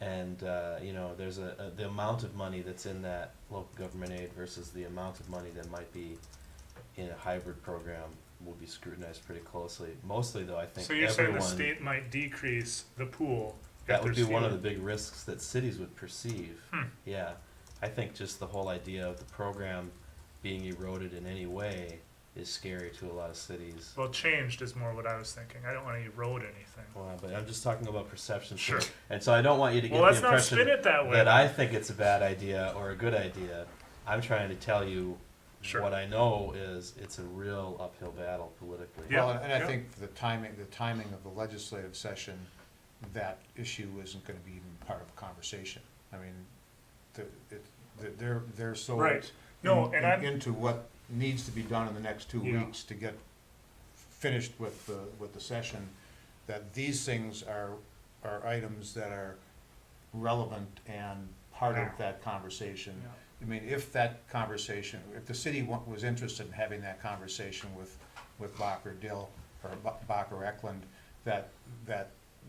And you know, there's the amount of money that's in that local government aid versus the amount of money that might be in a hybrid program will be scrutinized pretty closely. Mostly, though, I think so you're saying the state might decrease the pool. That would be one of the big risks that cities would perceive. Yeah, I think just the whole idea of the program being eroded in any way is scary to a lot of cities. Well, changed is more what I was thinking. I don't want to erode anything. Well, but I'm just talking about perception. Sure. And so I don't want you to get the let's impression not spin it that way. I think it's a bad idea or a good idea. I'm trying to tell you what I know is it's a real uphill battle politically. Well, and I think the timing of the legislative session, that issue isn't going to be even part of a conversation. I mean, they're so right. No, into what needs to be done in the next 2 weeks to get finished with the session, that these things are items that are relevant and part of that conversation. Yeah. I mean, if the city was interested in having that conversation with Bach or Dill, or Bach or Eklund, that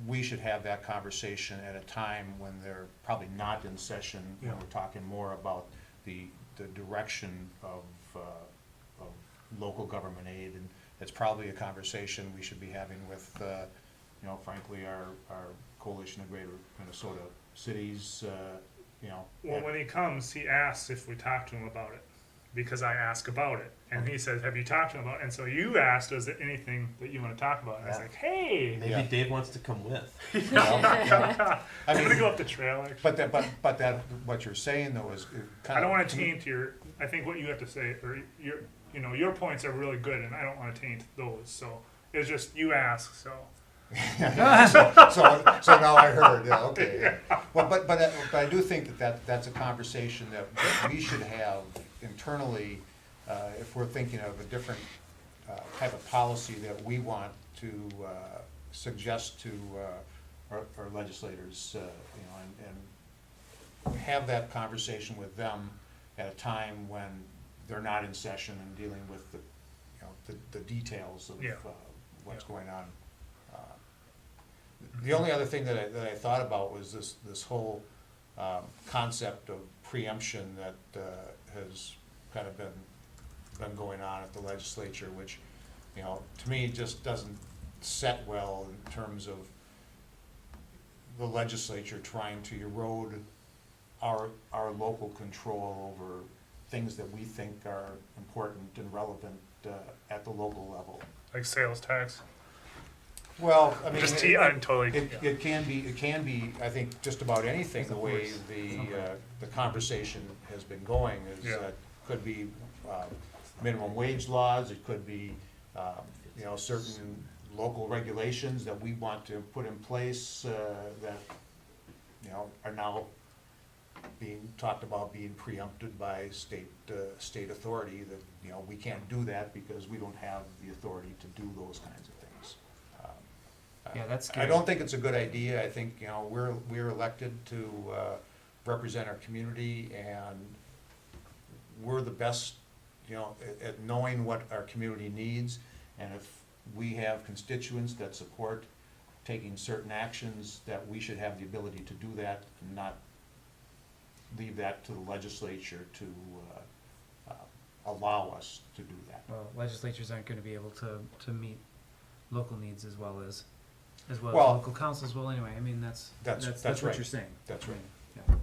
we should have that conversation at a time when they're probably not in session, when we're talking more about the direction of local government aid, and it's probably a conversation we should be having with, frankly, our coalition of Greater Minnesota cities, Well, when he comes, he asks if we talk to him about it, because I ask about it, and he says, "Have you talked to him about it?" And so you asked, "Is there anything that you want to talk about?" And I was like, "Hey, maybe Dave wants to come with." I'm gonna go up the trail. Actually. But what you're saying though is kind I don't want to taint your. I think what you have to say, or your points are really good, and I don't want to taint those. So it's just you ask. So. so now I heard. Yeah, okay. Yeah. Well, but I do think that's a conversation that we should have internally if we're thinking of a different type of policy that we want to suggest to our legislators, and have that conversation with them at a time when they're not in session and dealing with the details of what's going on. The only other thing that I thought about was this whole concept of preemption that has kind of been going on at the legislature, which, to me just doesn't set well in terms of the legislature trying to erode our local control over things that we think are important and relevant at the local level. Like sales tax. Well, I mean, I'm totally. It can be. I think just about anything. The way the conversation has been going is could be minimum wage laws. It could be certain local regulations that we want to put in place that are now being talked about being preempted by state authority. That we can't do that because we don't have the authority to do those kinds of things. Yeah, that's scary. I don't think it's a good idea. I think, we're elected to represent our community, and we're the best, at knowing what our community needs. And if we have constituents that support taking certain actions, that we should have the ability to do that and not leave that to the legislature to allow us to do that. Well, legislatures aren't going to be able to meet local needs as well as as well Well- as local councils will anyway. I mean, that's That's what right. you're saying. That's I right. mean,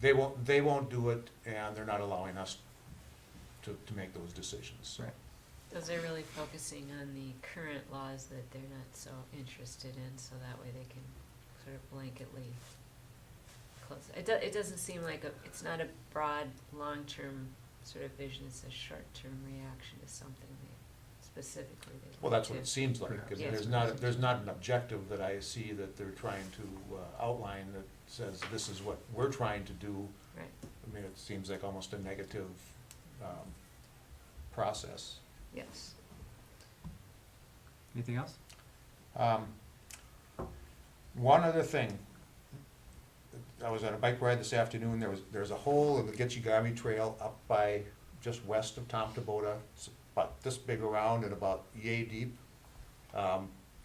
yeah. They won't do it, and they're not allowing us to make those decisions. Right. Because they're really focusing on the current laws that they're not so interested in, so that way they can sort of blanketly close. It doesn't seem like it's not a broad, long-term sort of vision, it's a short-term reaction to something they specifically they Well, want that's what to. it seems like. I mean, Yes. there's not an objective that I see that they're trying to outline that says this is what we're trying to do. Right. I mean, it seems like almost a negative process. Yes. Anything else? One other thing. I was on a bike ride this afternoon. There's a hole in the Gitchigami Trail up by just west of Tom Tabota. It's about this big around and about yay deep.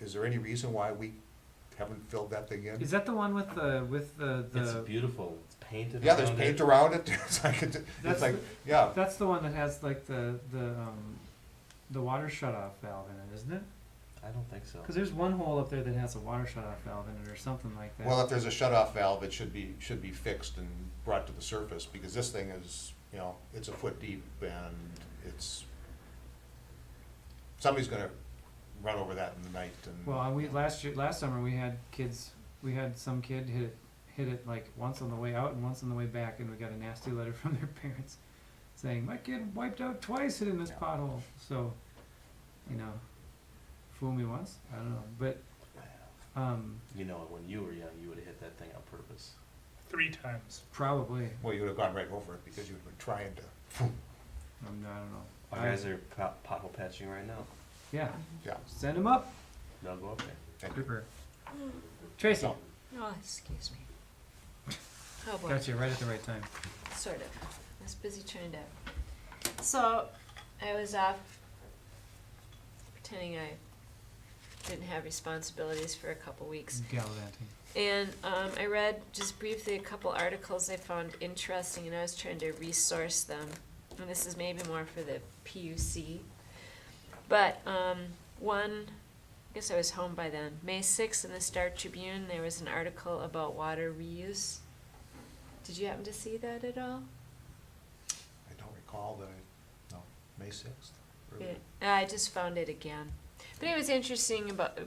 Is there any reason why we haven't filled that thing in? Is that the one with the It's beautiful. It's painted. Yeah, there's around paint it. around it. It's like, That's yeah. That's the one that has like the water shut-off valve in it, isn't it? I don't think so. Because there's one hole up there that has a water shut-off valve in it or something like that. Well, if there's a shut-off valve, it should be fixed and brought to the surface, because this thing is, it's a foot deep, and somebody's gonna run over that in the night, and. Well, last summer we had some kid hit it like once on the way out and once on the way back, and we got a nasty letter from their parents saying, my kid wiped out twice hitting this pothole. So, fool me once, I don't know, but, when you were young, you would have hit that thing on purpose. 3 times. probably, Well, you would have gone right over it, because you would have been trying to. I don't know. Our guys are pothole patching right now. Yeah, Yeah. send them up. They'll go up there. Thank you. Super. Tracy, So, Oh, excuse me. Oh, boy. got you right at the right time. Sort of. I was busy trying to. So, I was off pretending I didn't have responsibilities for a couple weeks. Gallivanting. And I read just briefly a couple articles I found interesting, and I was trying to resource them. And this is maybe more for the PUC. But one, I guess I was home by then. May 6th in the Star Tribune, there was an article about water reuse. Did you happen to see that at all? I don't recall that May 6th? Really? Yeah, I just found it again. But it was interesting about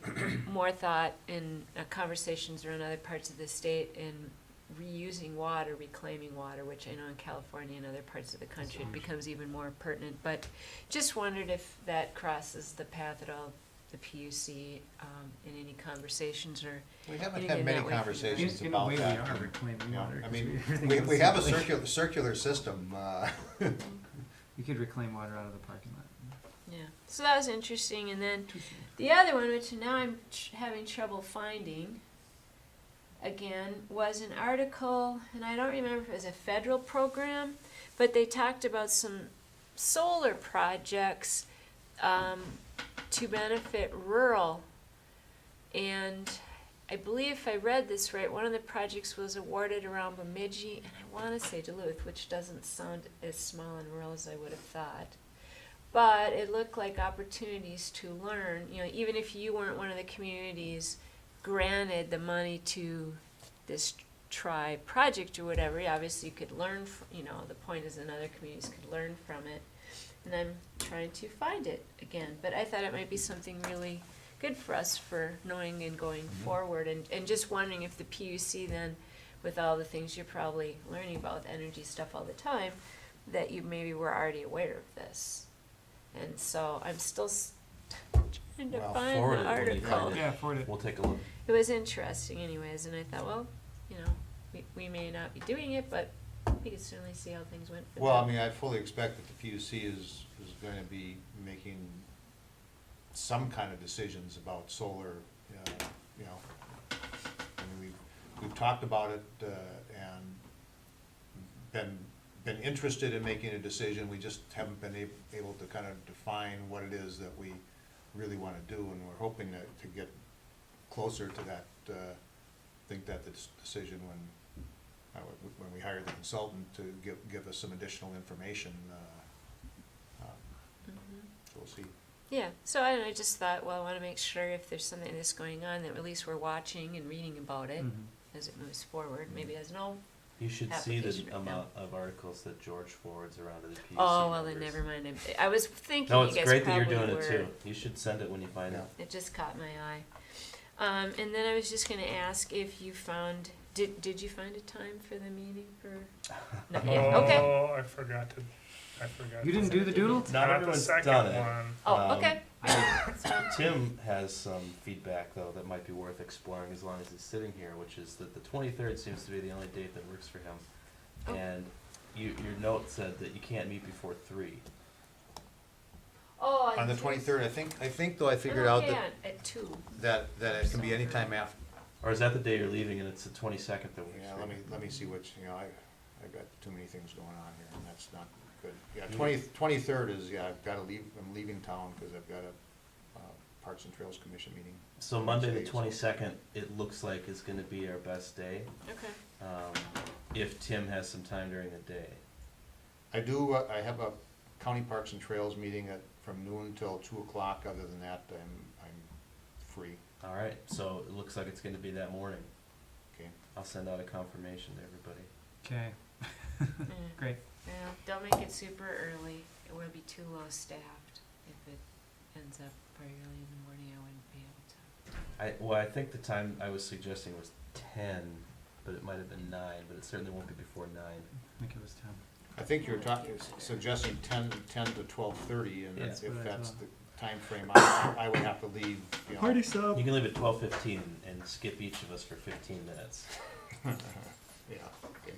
more thought in conversations around other parts of the state in reusing water, reclaiming water, which I know in California and other parts of the country it becomes even more pertinent. But just wondered if that crosses the path at all, the PUC, in any conversations or. We haven't anything had many that way from conversations In a about way, that. we are reclaiming water. I 'cause mean, everything else we have a is like- circular system. You could reclaim water out of the parking lot. Yeah, so that was interesting. And then the other one, which now I'm having trouble finding, again, was an article, and I don't remember if it was a federal program, but they talked about some solar projects to benefit rural. And I believe if I read this right, one of the projects was awarded around Bemidji, and I want to say Duluth, which doesn't sound as small and rural as I would have thought. But it looked like opportunities to learn, even if you weren't one of the communities granted the money to this tribe project or whatever, obviously you could learn, the point is that other communities could learn from it. And I'm trying to find it again. But I thought it might be something really good for us for knowing and going forward. And just wondering if the PUC then, with all the things you're probably learning about with energy stuff all the time, that you maybe were already aware of this. And so I'm still trying to Well, find forward the it when you article. find it. Yeah, forward it. We'll take a look. It was interesting anyways, and I thought, well, we may not be doing it, but we could certainly see how things went for Well, I them. mean, I fully expect that the PUC is going to be making some kind of decisions about solar, I mean, we've talked about it, and been interested in making a decision. We just haven't been able to kind of define what it is that we really want to do, and we're hoping to get closer to that. Think that the decision when we hire the consultant to give us some additional information, Mhm. so we'll see. Yeah, so I just thought, well, I want to make sure if there's something that's going on that at least we're watching and reading about it as it moves forward. Maybe there's no. You should see the Application right now. amount of articles that George forwards around to the PUC Oh, well, then members. never mind. I was thinking No, you it's guys great that probably you're doing were. it too. You should send it when you find Yeah. out. It just caught my eye. And then I was just going to ask if you found. Did you find a time for the meeting for? Not yet. Okay. Oh, I forgot. You didn't do the doodle? Not Not the everyone's second done it. one. Oh, okay. That's fine. Tim has some feedback though that might be worth exploring as long as he's sitting here, which is that the 23rd seems to be the only date that works for him. Oh. And your note said that you can't meet before 3. Oh, On the 23rd, I think though I figured out that, at 2. that it can be any time after. Or is that the day you're leaving and it's the 22nd that works Yeah, for you? let me see which, I've got too many things going on here, and that's not good. Yeah, Mhm. 23rd is, I've gotta leave, I'm leaving town, cause I've got a, Parks and Trails Commission meeting. So Monday the Wednesday, so- 22nd, it looks like is gonna be our best day, Okay. if Tim has some time during the day. I I have a county Parks and Trails meeting from noon till 2 o'clock, other than that, I'm free, All right, so it looks like it's gonna be that morning. okay? I'll send out a confirmation to everybody. Okay. Yeah. Great. Well, don't make it super early. It will be too low staffed. If it ends up very early in the morning, I wouldn't be able to. I think the time I was suggesting was 10, but it might have been 9, but it certainly won't be before 9. I think it was 10. I think you're suggesting 10 to 12:30, and Yeah. if That's what I that's thought. the time frame, I would have to leave, sub. You can leave at 12:15 and skip each of us for 15 minutes. Yeah, okay.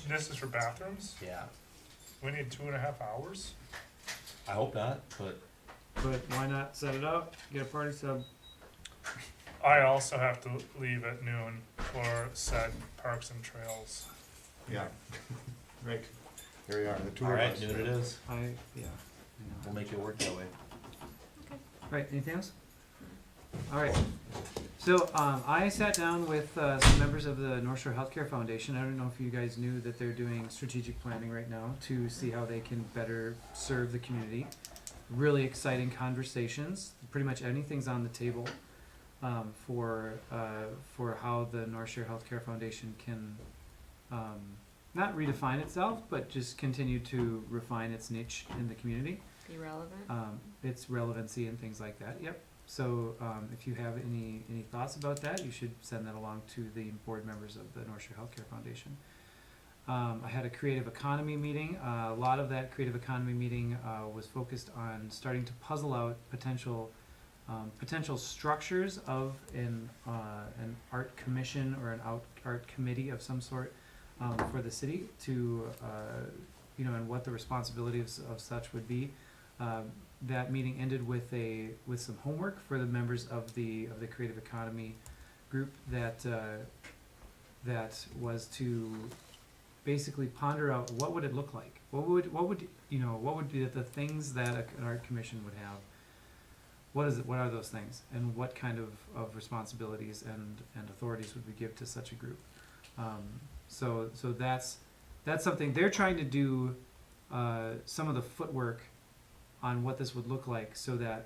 This is for bathrooms? Yeah. We need 2.5 hours? I hope not, but But why not set it up? Get a party sub. I also have to leave at noon for said Parks and Trails. Yeah, right, here we are, the two all of right, us. noon it is. Yeah. We'll make it work that way. Right, anything else? All right. So I sat down with some members of the North Shore Healthcare Foundation. I don't know if you guys knew that they're doing strategic planning right now to see how they can better serve the community. Really exciting conversations. Pretty much anything's on the table for how the North Shore Healthcare Foundation can not redefine itself, but just continue to refine its niche in the community. Be relevant. Its relevancy and things like that. Yep. So if you have any thoughts about that, you should send that along to the board members of the North Shore Healthcare Foundation. I had a creative economy meeting. A lot of that creative economy meeting was focused on starting to puzzle out potential structures of an art commission or an art committee of some sort for the city to and what the responsibilities of such would be. That meeting ended with some homework for the members of the creative economy group that was to basically ponder out what would it look like. What would be the things that an art commission would have. What are those things, and what kind of responsibilities and authorities would we give to such a group? So that's something they're trying to do. Some of the footwork on what this would look like, so that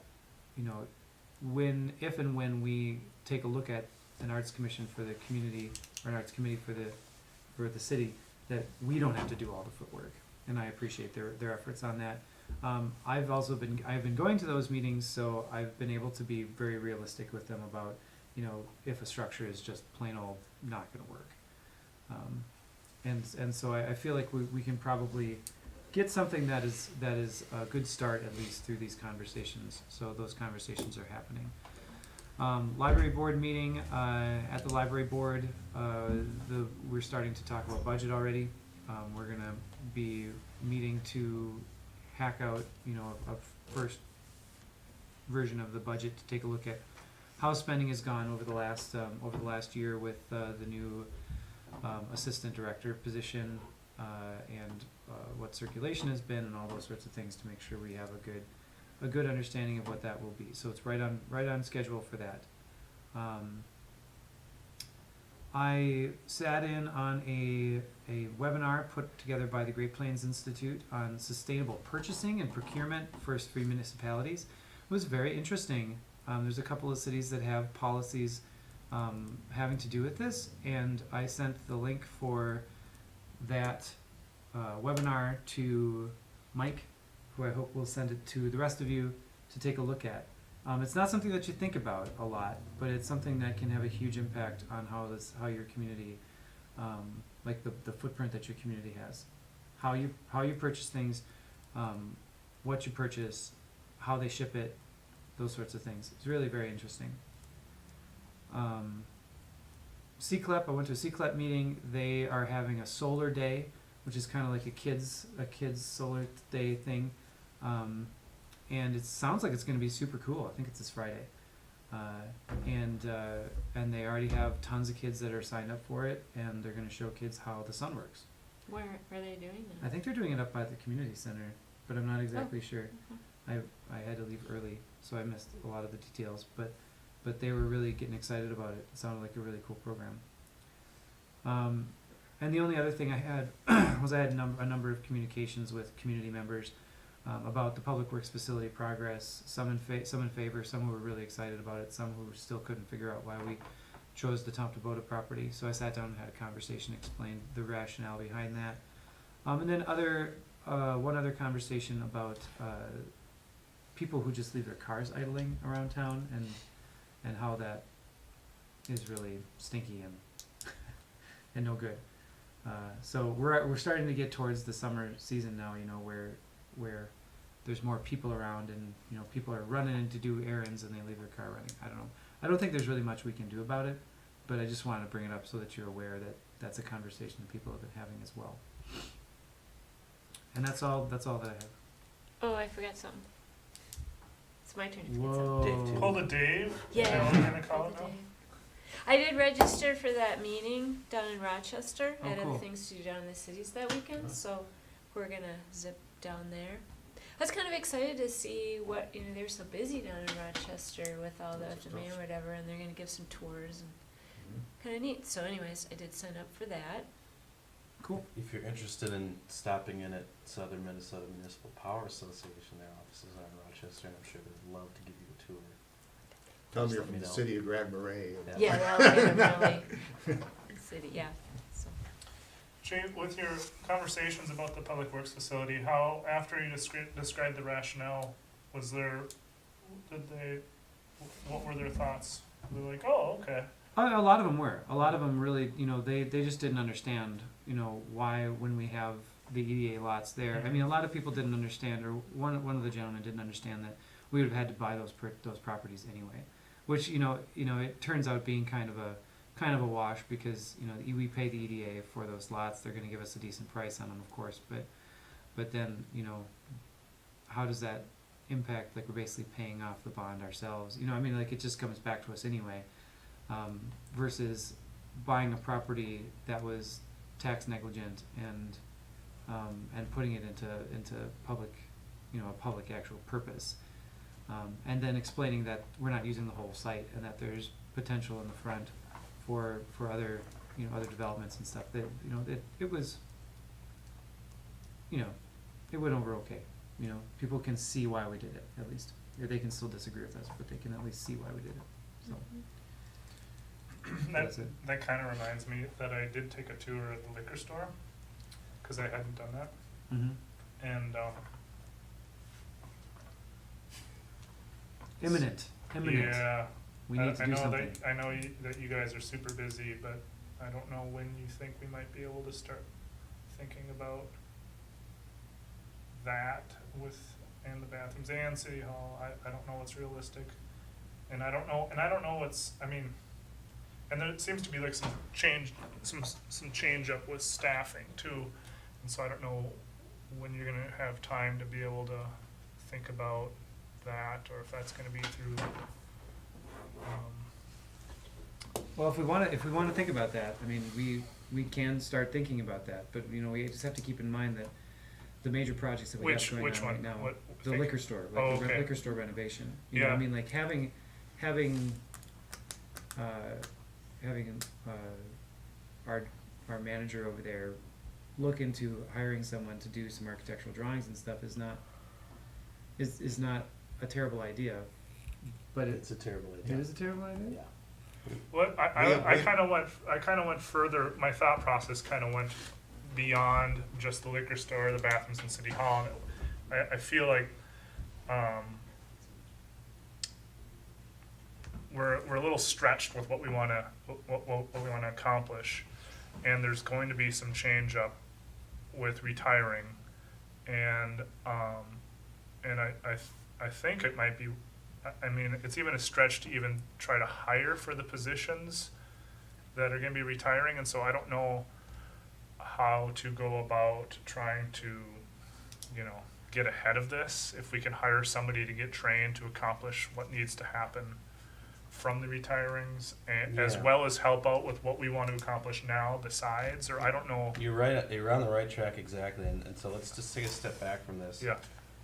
if and when we take a look at an arts commission for the community or an arts committee for the city, that we don't have to do all the footwork. And I appreciate their efforts on that. I've been going to those meetings, so I've been able to be very realistic with them about if a structure is just plain old not going to work. And so I feel like we can probably get something that is a good start, at least through these conversations. So those conversations are happening. Library board meeting, at the library board, we're starting to talk about budget already. We're gonna be meeting to hack out, a first version of the budget to take a look at how spending has gone over the last year with the new assistant director position, and what circulation has been, and all those sorts of things, to make sure we have a good understanding of what that will be. So it's right on schedule for that. I sat in on a webinar put together by the Great Plains Institute on sustainable purchasing and procurement for free municipalities. It was very interesting. There's a couple of cities that have policies having to do with this, and I sent the link for that webinar to Mike, who I hope will send it to the rest of you to take a look at. It's not something that you think about a lot, but it's something that can have a huge impact on how your community, like the footprint that your community has, how you purchase things, what you purchase, how they ship it, those sorts of things. It's really very interesting. CCLEP, I went to a CCLEP meeting. They are having a solar day, which is kind of like a kids solar day thing. And it sounds like it's going to be super cool. I think it's this Friday. And they already have tons of kids that are signed up for it, and they're going to show kids how the sun works. Where are they doing that? I think they're doing it up by the community center, but I'm not exactly sure. I had to leave early, so I missed a lot of the details, but they were really getting excited about it. It sounded like a really cool program. And the only other thing I had was I had a number of communications with community members about the public works facility progress. Some in favor, some who were really excited about it, some who still couldn't figure out why we chose the Tom Tabota property. So I sat down and had a conversation, explained the rationale behind that, and then one other conversation about people who just leave their cars idling around town, and how that is really stinky and no good. So we're starting to get towards the summer season now, where there's more people around, and people are running in to do errands and they leave their car running. I don't know. I don't think there's really much we can do about it, but I just wanted to bring it up so that you're aware that that's a conversation that people have been having as well. And that's all that I have. Oh, I forgot something. It's my turn to forget Whoa. something. Pull the Dave? Yeah. Is that what we're gonna call Pull it the now? Dave. I did register for that meeting down in Rochester. Oh, I had cool. other things to do down in the cities that weekend, so we're gonna zip down there. I was kind of excited to see what, they were so busy down in Rochester with all the FMA or whatever, and they're gonna give some tours and kind of neat. So anyways, I did sign up for that. Cool. If you're interested in stopping in at Southern Minnesota Municipal Power Association, their offices are in Rochester, and I'm sure they'd love to give you a tour. Tell them Just you're let from me the know. city of Grand Marais. Yeah, that'll get them really city, yeah. So. Jay, with your conversations about the public works facility, how, after you described the rationale, what were their thoughts? Were they like, oh, okay. A lot of them were. A lot of them really, they just didn't understand, why when we have the EDA lots there. I mean, a lot of people didn't understand, or one of the gentlemen didn't understand that we would have had to buy those properties anyway, which it turns out being kind of a wash, because we pay the EDA for those lots. They're going to give us a decent price on them, of course, but then how does that impact? Like, we're basically paying off the bond ourselves. It just comes back to us anyway. Versus buying a property that was tax negligent and putting it into public, a public actual purpose, and then explaining that we're not using the whole site and that there's potential in the front for other other developments and stuff. That it was it went over okay. People can see why we did it, at least. Or they can still disagree with us, but they can at least see why we did it. So. That's it. That kind of reminds me that I did take a tour at the liquor store, because I hadn't done that. Mm-hmm. And Imminent. yeah, We need to I do know something. that that you guys are super busy, but I don't know when you think we might be able to start thinking about that and the bathrooms and City Hall. I don't know what's realistic, and I don't know what's, and there seems to be like some change up with staffing too, and so I don't know when you're gonna have time to be able to think about that, or if that's gonna be through. Well, if we want to think about that, we can start thinking about that. But we just have to keep in mind that the major projects that we have going on right now, the liquor store, like the liquor store renovation. Having our manager over there look into hiring someone to do some architectural drawings and stuff is not a terrible idea, but It's a terrible idea. it is a terrible idea. Yeah. Well, I kind of went further. My thought process kind of went beyond just the liquor store, the bathrooms in City Hall. And I feel like we're a little stretched with what we want to accomplish, and there's going to be some change up with retiring, and I think it might be. I mean, it's even a stretch to even try to hire for the positions that are going to be retiring, and so I don't know how to go about trying to, get ahead of this. If we can hire somebody to get trained to accomplish what needs to happen from the retirings, and as Yeah. well as help out with what we want to accomplish now besides, or I don't know. You're right. You're on the right track exactly. And so let's just take a step back from this. Yeah.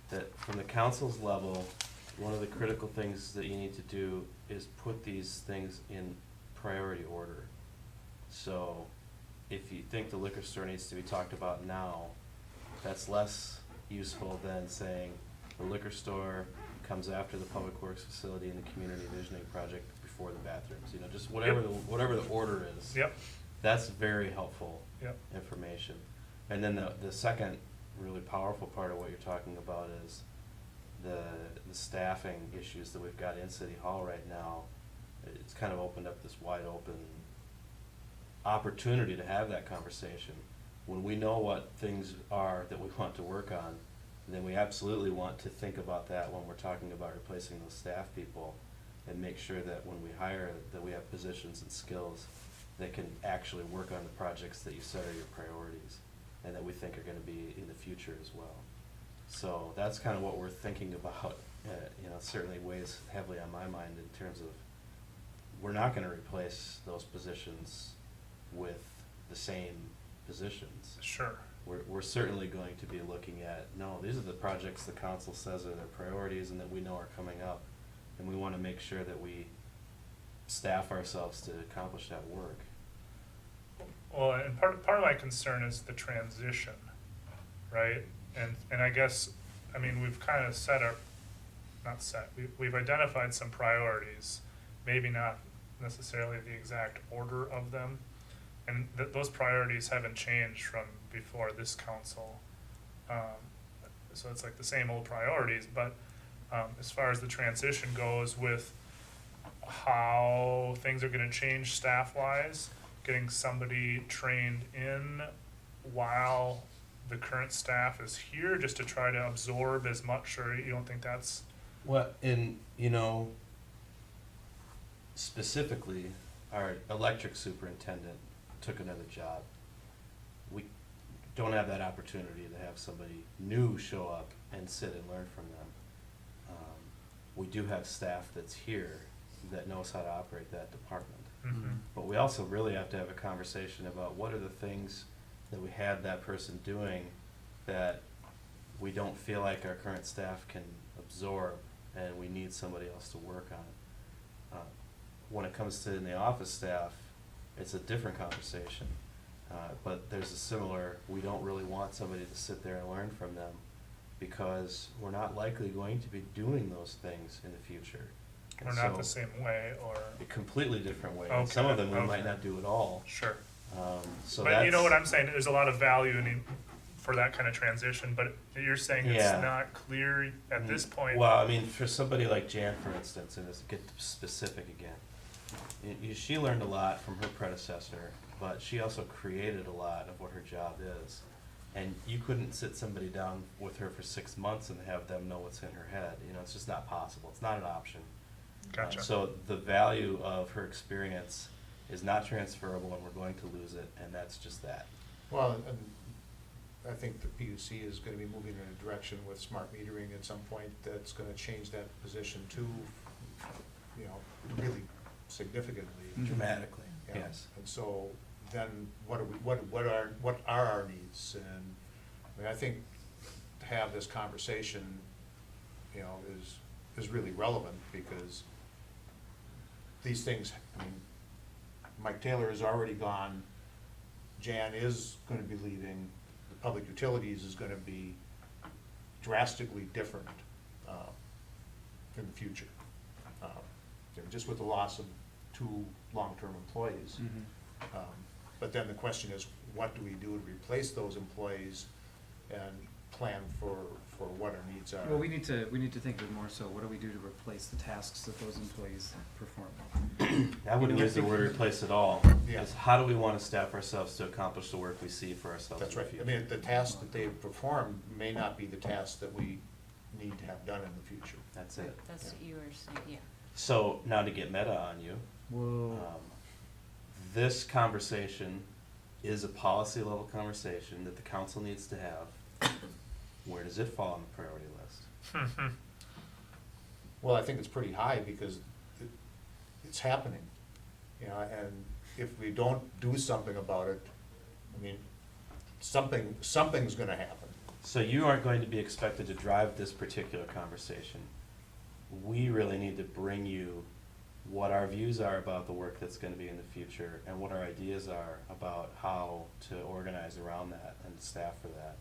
That from the council's level, one of the critical things that you need to do is put these things in priority order. So if you think the liquor store needs to be talked about now, that's less useful than saying the liquor store comes after the public works facility and the community visioning project before the bathrooms. Just whatever the order is. Yep. That's very helpful Yep. information. And then the second really powerful part of what you're talking about is the staffing issues that we've got in City Hall right now. It's kind of opened up this wide open opportunity to have that conversation. When we know what things are that we want to work on, then we absolutely want to think about that when we're talking about replacing those staff people, and make sure that when we hire, that we have positions and skills that can actually work on the projects that you set are your priorities, and that we think are gonna be in the future as well. So that's kind of what we're thinking about. Certainly weighs heavily on my mind in terms of, we're not gonna replace those positions with the same positions. Sure. We're certainly going to be looking at, no, these are the projects the council says are their priorities and that we know are coming up. And we wanna make sure that we staff ourselves to accomplish that work. Well, and part of my concern is the transition, right? And I guess, we've kind of we've identified some priorities, maybe not necessarily the exact order of them. And those priorities haven't changed from before this council. So it's like the same old priorities, but as far as the transition goes with how things are gonna change staff-wise, getting somebody trained in while the current staff is here, just to try to absorb as much, or you don't think that's? Well, specifically, our electric superintendent took another job. We don't have that opportunity to have somebody new show up and sit and learn from them. We do have staff that's here that knows how to operate that department. Mm-hmm. But we also really have to have a conversation about what are the things that we had that person doing that we don't feel like our current staff can absorb, and we need somebody else to work on. When it comes to in the office staff, it's a different conversation. But there's a similar, we don't really want somebody to sit there and learn from them, because we're not likely going to be doing those things in the future. Or not the same way, or? A completely different way. Okay, Some of them we okay. might not do at all. Sure. So But you know what that's- I'm saying, there's a lot of value for that kind of transition, but you're saying it's Yeah. not clear at this point? Well, for somebody like Jan, for instance, and let's get specific again. She learned a lot from her predecessor, but she also created a lot of what her job is. And you couldn't sit somebody down with her for 6 months and have them know what's in her head. It's just not possible. It's not an option. Gotcha. So the value of her experience is not transferable, and we're going to lose it, and that's just that. Well, and I think the PUC is gonna be moving in a direction with smart metering at some point that's gonna change that position too, really significantly. Dramatically, Yeah. yes. And so then what are our needs? And I think to have this conversation, is really relevant, because these things, Mike Taylor is already gone, Jan is gonna be leaving, the public utilities is gonna be drastically different, in the future. Just with the loss of 2 long-term employees. But then the question is, what do we do to replace those employees and plan for what our needs are? Well, we need to think of it more so, what do we do to replace the tasks that those employees perform? I wouldn't use the word replace at all. Yeah. It's how do we want to staff ourselves to accomplish the work we see for ourselves That's in the right. I future? mean, the tasks that they perform may not be the tasks that we need to have done in the future. That's it. That's what you were saying, yeah. So now to get meta on you, Whoa. this conversation is a policy level conversation that the council needs to have. Where does it fall on the priority list? Well, I think it's pretty high because it's happening, and if we don't do something about it, I mean, something's gonna happen. So you aren't going to be expected to drive this particular conversation. We really need to bring you what our views are about the work that's gonna be in the future and what our ideas are about how to organize around that and staff for that.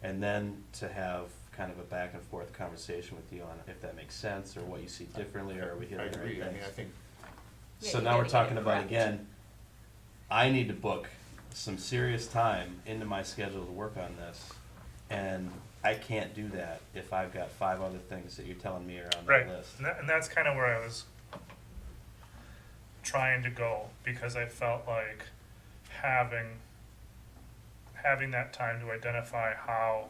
And then to have kind of a back and forth conversation with you on if that makes sense or what you see differently or are we I hitting the right agree, I things. mean, I think, Yeah, So you now we're gotta get it talking about, correct. again, I need to book some serious time into my schedule to work on this. And I can't do that if I've got 5 other things that you're telling me are on Right, that list. and that's kind of where I was trying to go, because I felt like having that time to identify how,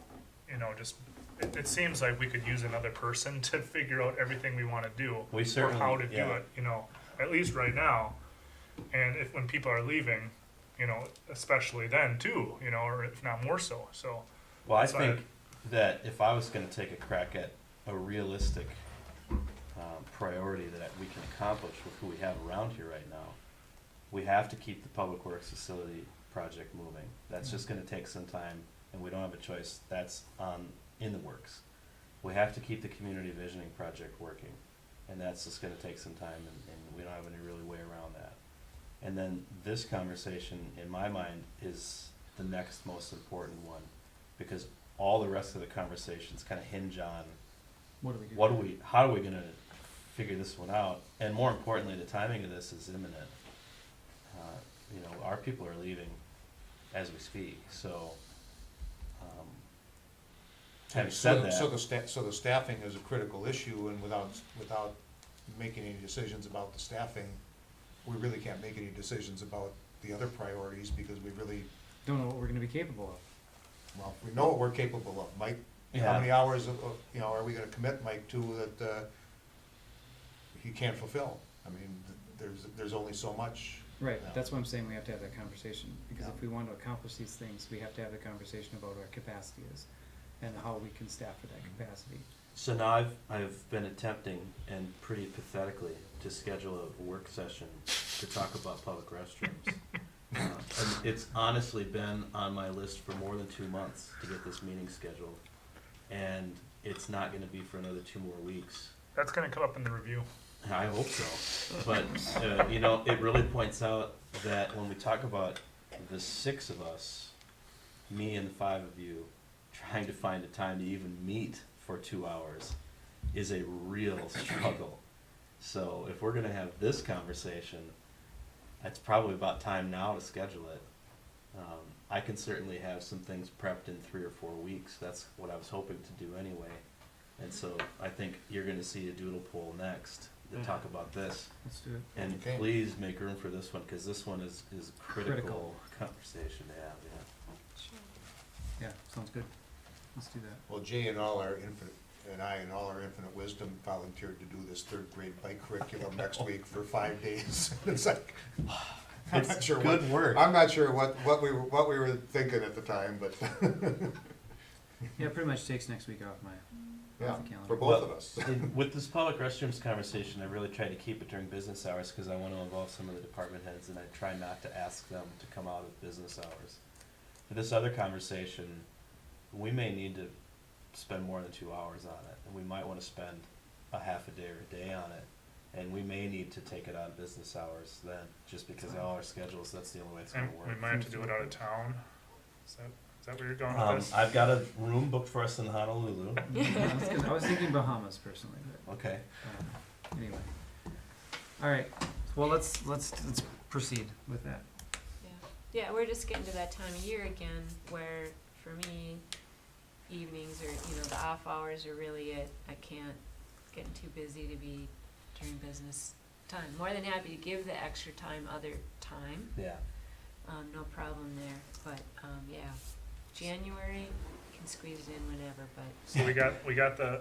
just, it seems like we could use another person to figure out everything we want to do. We or certainly, how to do yeah. it, at least right now. And when people are leaving, especially then too, or if not more so, so. Well, I so think that if I was gonna take a crack at a realistic priority that we can accomplish with who we have around here right now, we have to keep the public works facility project moving. That's just gonna take some time, and we don't have a choice. That's in the works. We have to keep the community visioning project working, and that's just gonna take some time, and we don't have any really way around that. And then this conversation, in my mind, is the next most important one, because all the rest of the conversations kind of hinge on What do we do? how are we gonna figure this one out? And more importantly, the timing of this is imminent. Our people are leaving as we speak, so, having said that. So the staffing is a critical issue, and without making any decisions about the staffing, we really can't make any decisions about the other priorities, because we really, Don't know what we're gonna be capable of. well, we know what we're capable of. Mike, how Yeah. many hours are we gonna commit Mike to that, he can't fulfill? I mean, there's only so much. Right, Yeah. that's what I'm saying, we have to have that conversation, because Yeah. if we want to accomplish these things, we have to have the conversation about what our capacity is, and how we can staff for that capacity. So now I've been attempting, and pretty pathetically, to schedule a work session to talk about public restrooms. And it's honestly been on my list for more than 2 months to get this meeting scheduled. And it's not gonna be for another 2 more weeks. That's gonna come up in the review. I hope so. But, it really points out that when we talk about the 6 of us, me and the 5 of you, trying to find a time to even meet for 2 hours is a real struggle. So if we're gonna have this conversation, it's probably about time now to schedule it. I can certainly have some things prepped in 3 or 4 weeks. That's what I was hoping to do anyway. And so I think you're gonna see a doodle poll next to talk about this. Let's do it. And Okay. please make room for this one, cause this one is critical Critical. conversation to have, yeah. Yeah, sounds good. Let's do that. Well, Jay and I in all our infinite wisdom volunteered to do this 3rd grade bike curriculum next week for 5 days. It's like, I'm not It's sure good work. I'm not sure what we were thinking at the time, but Yeah, it pretty much takes next week off my, yeah, off the calendar. for both of us. With this public restrooms conversation, I really tried to keep it during business hours, cause I wanna involve some of the department heads, and I try not to ask them to come out of business hours. For this other conversation, we may need to spend more than 2 hours on it, and we might wanna spend a half a day or a day on it, And we may need to take it on business hours then, just because of all our schedules, that's the only way it's gonna And work. we might have to do it out of town. Is that where you're going with this? I've got a room booked for us in Honolulu. I was thinking Bahamas personally, but Okay. anyway. All right. Well, let's proceed with that. Yeah, we're just getting to that time of year again where, for me, evenings or, the off hours are really it. I can't, getting too busy to be during business time. More than happy to give the extra time other time. Yeah. No problem there. But, yeah, January, can squeeze it in whenever, but. So we got the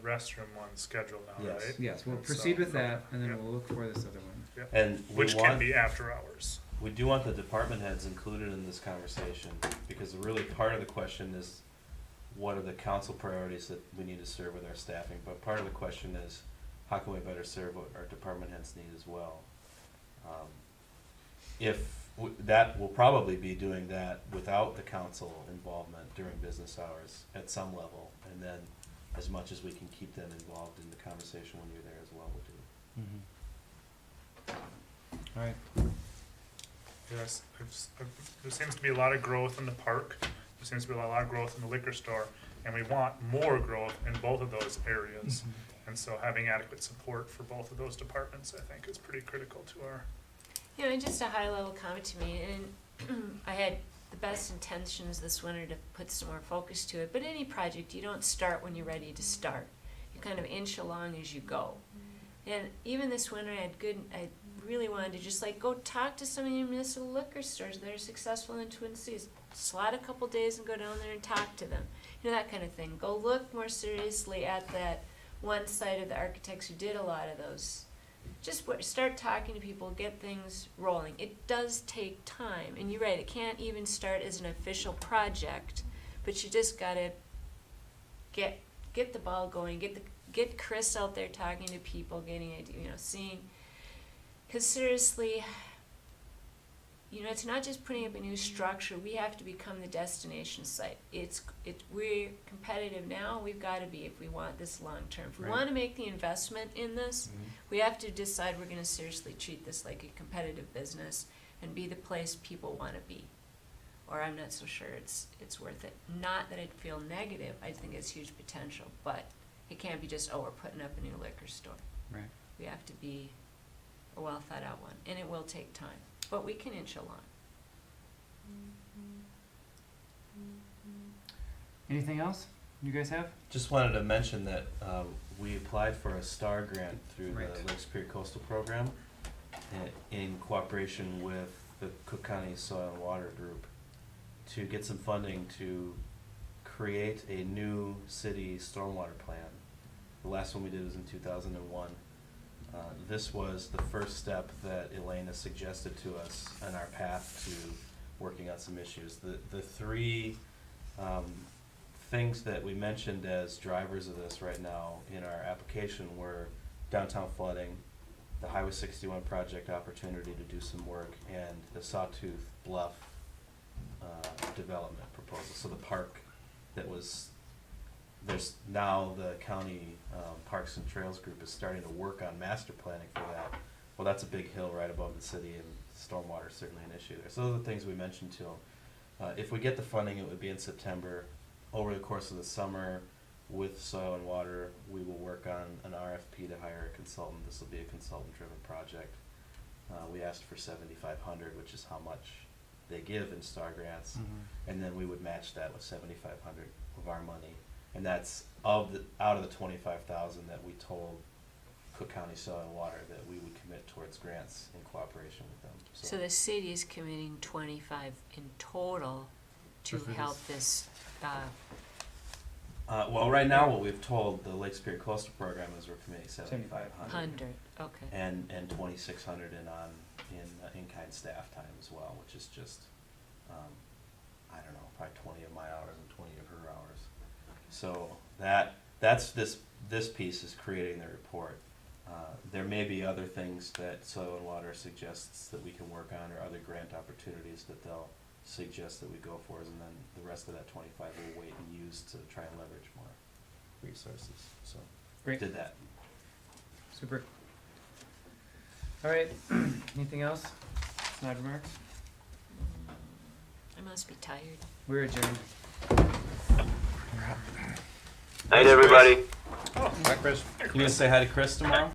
restroom one scheduled now, Yes. right? Yes, we'll So- proceed with that, and then Yep. we'll look for this other one. Yep. And we Which can want- be after hours. We do want the department heads included in this conversation, because really part of the question is, what are the council priorities that we need to serve with our staffing? But part of the question is, how can we better serve what our department heads need as well? That will probably be doing that without the council involvement during business hours at some level, and then as much as we can keep them involved in the conversation when you're there as well, we'll do. All right. Yes, there seems to be a lot of growth in the park. There seems to be a lot of growth in the liquor store, and we want more growth in both of those areas. And so having adequate support for both of those departments, I think, is pretty critical to our. And just a high level comment to me, and I had the best intentions this winter to put some more focus to it, but any project, you don't start when you're ready to start. You kind of inch along as you go. And even this winter, I really wanted to just go talk to some of the municipal liquor stores that are successful in Twin Cities. Slot a couple days and go down there and talk to them. That kind of thing. Go look more seriously at that one side of the architects who did a lot of those. Just start talking to people, get things rolling. It does take time, and you're right, it can't even start as an official project, but you just gotta get the ball going, get Chris out there talking to people, getting seeing, because seriously, it's not just putting up a new structure. We have to become the destination site. We're competitive now. We've got to be if we want this long term. If we Right. want to make the investment in this, we have to decide we're going to seriously treat this like a competitive business and be the place people want to be. Or I'm not so sure it's worth it. Not that I'd feel negative. I think it's huge potential, but it can't be just, we're putting up a new liquor store. Right. We have to be a well thought out one, and it will take time. But we can inch along. Anything else you guys have? Just wanted to mention that we applied for a STAR grant through Right. the Lake Superior Coastal Program in cooperation with the Cook County Soil and Water Group to get some funding to create a new city stormwater plan. The last one we did was in 2001. This was the first step that Elena suggested to us on our path to working on some issues. The three things that we mentioned as drivers of this right now in our application were downtown flooding, the Highway 61 project opportunity to do some work, and the Sawtooth Bluff development proposal. So the park there's now the county Parks and Trails group is starting to work on master planning for that. Well, that's a big hill right above the city, and stormwater is certainly an issue there. So those are the things we mentioned to them. If we get the funding, it would be in September. Over the course of the summer, with Soil and Water, we will work on an RFP to hire a consultant. This will be a consultant-driven project. We asked for $7,500, which is how much they give in STAR grants, and then we would match that with $7,500 of our money, and that's out of the $25,000 that we told Cook County Soil and Water that we would commit towards grants in cooperation with them. So the city is committing 25 in total to For help this. Well, right now, what we've told the Lake Superior Coastal Program is we're committing $7,500 100, okay. and $2,600 in kind staff time as well, which is just I don't know, probably 20 of my hours and 20 of her hours. So that's this piece is creating the report. There may be other things that Soil and Water suggests that we can work on, or other grant opportunities that they'll suggest that we go for, and then the rest of that 25 we'll wait and use to try and leverage more resources. So Great. did that. Super. All right, anything else? Snide remarks? I must be tired. We're adjourned. Night, everybody. Hi, Chris. You gonna say hi to Chris tomorrow?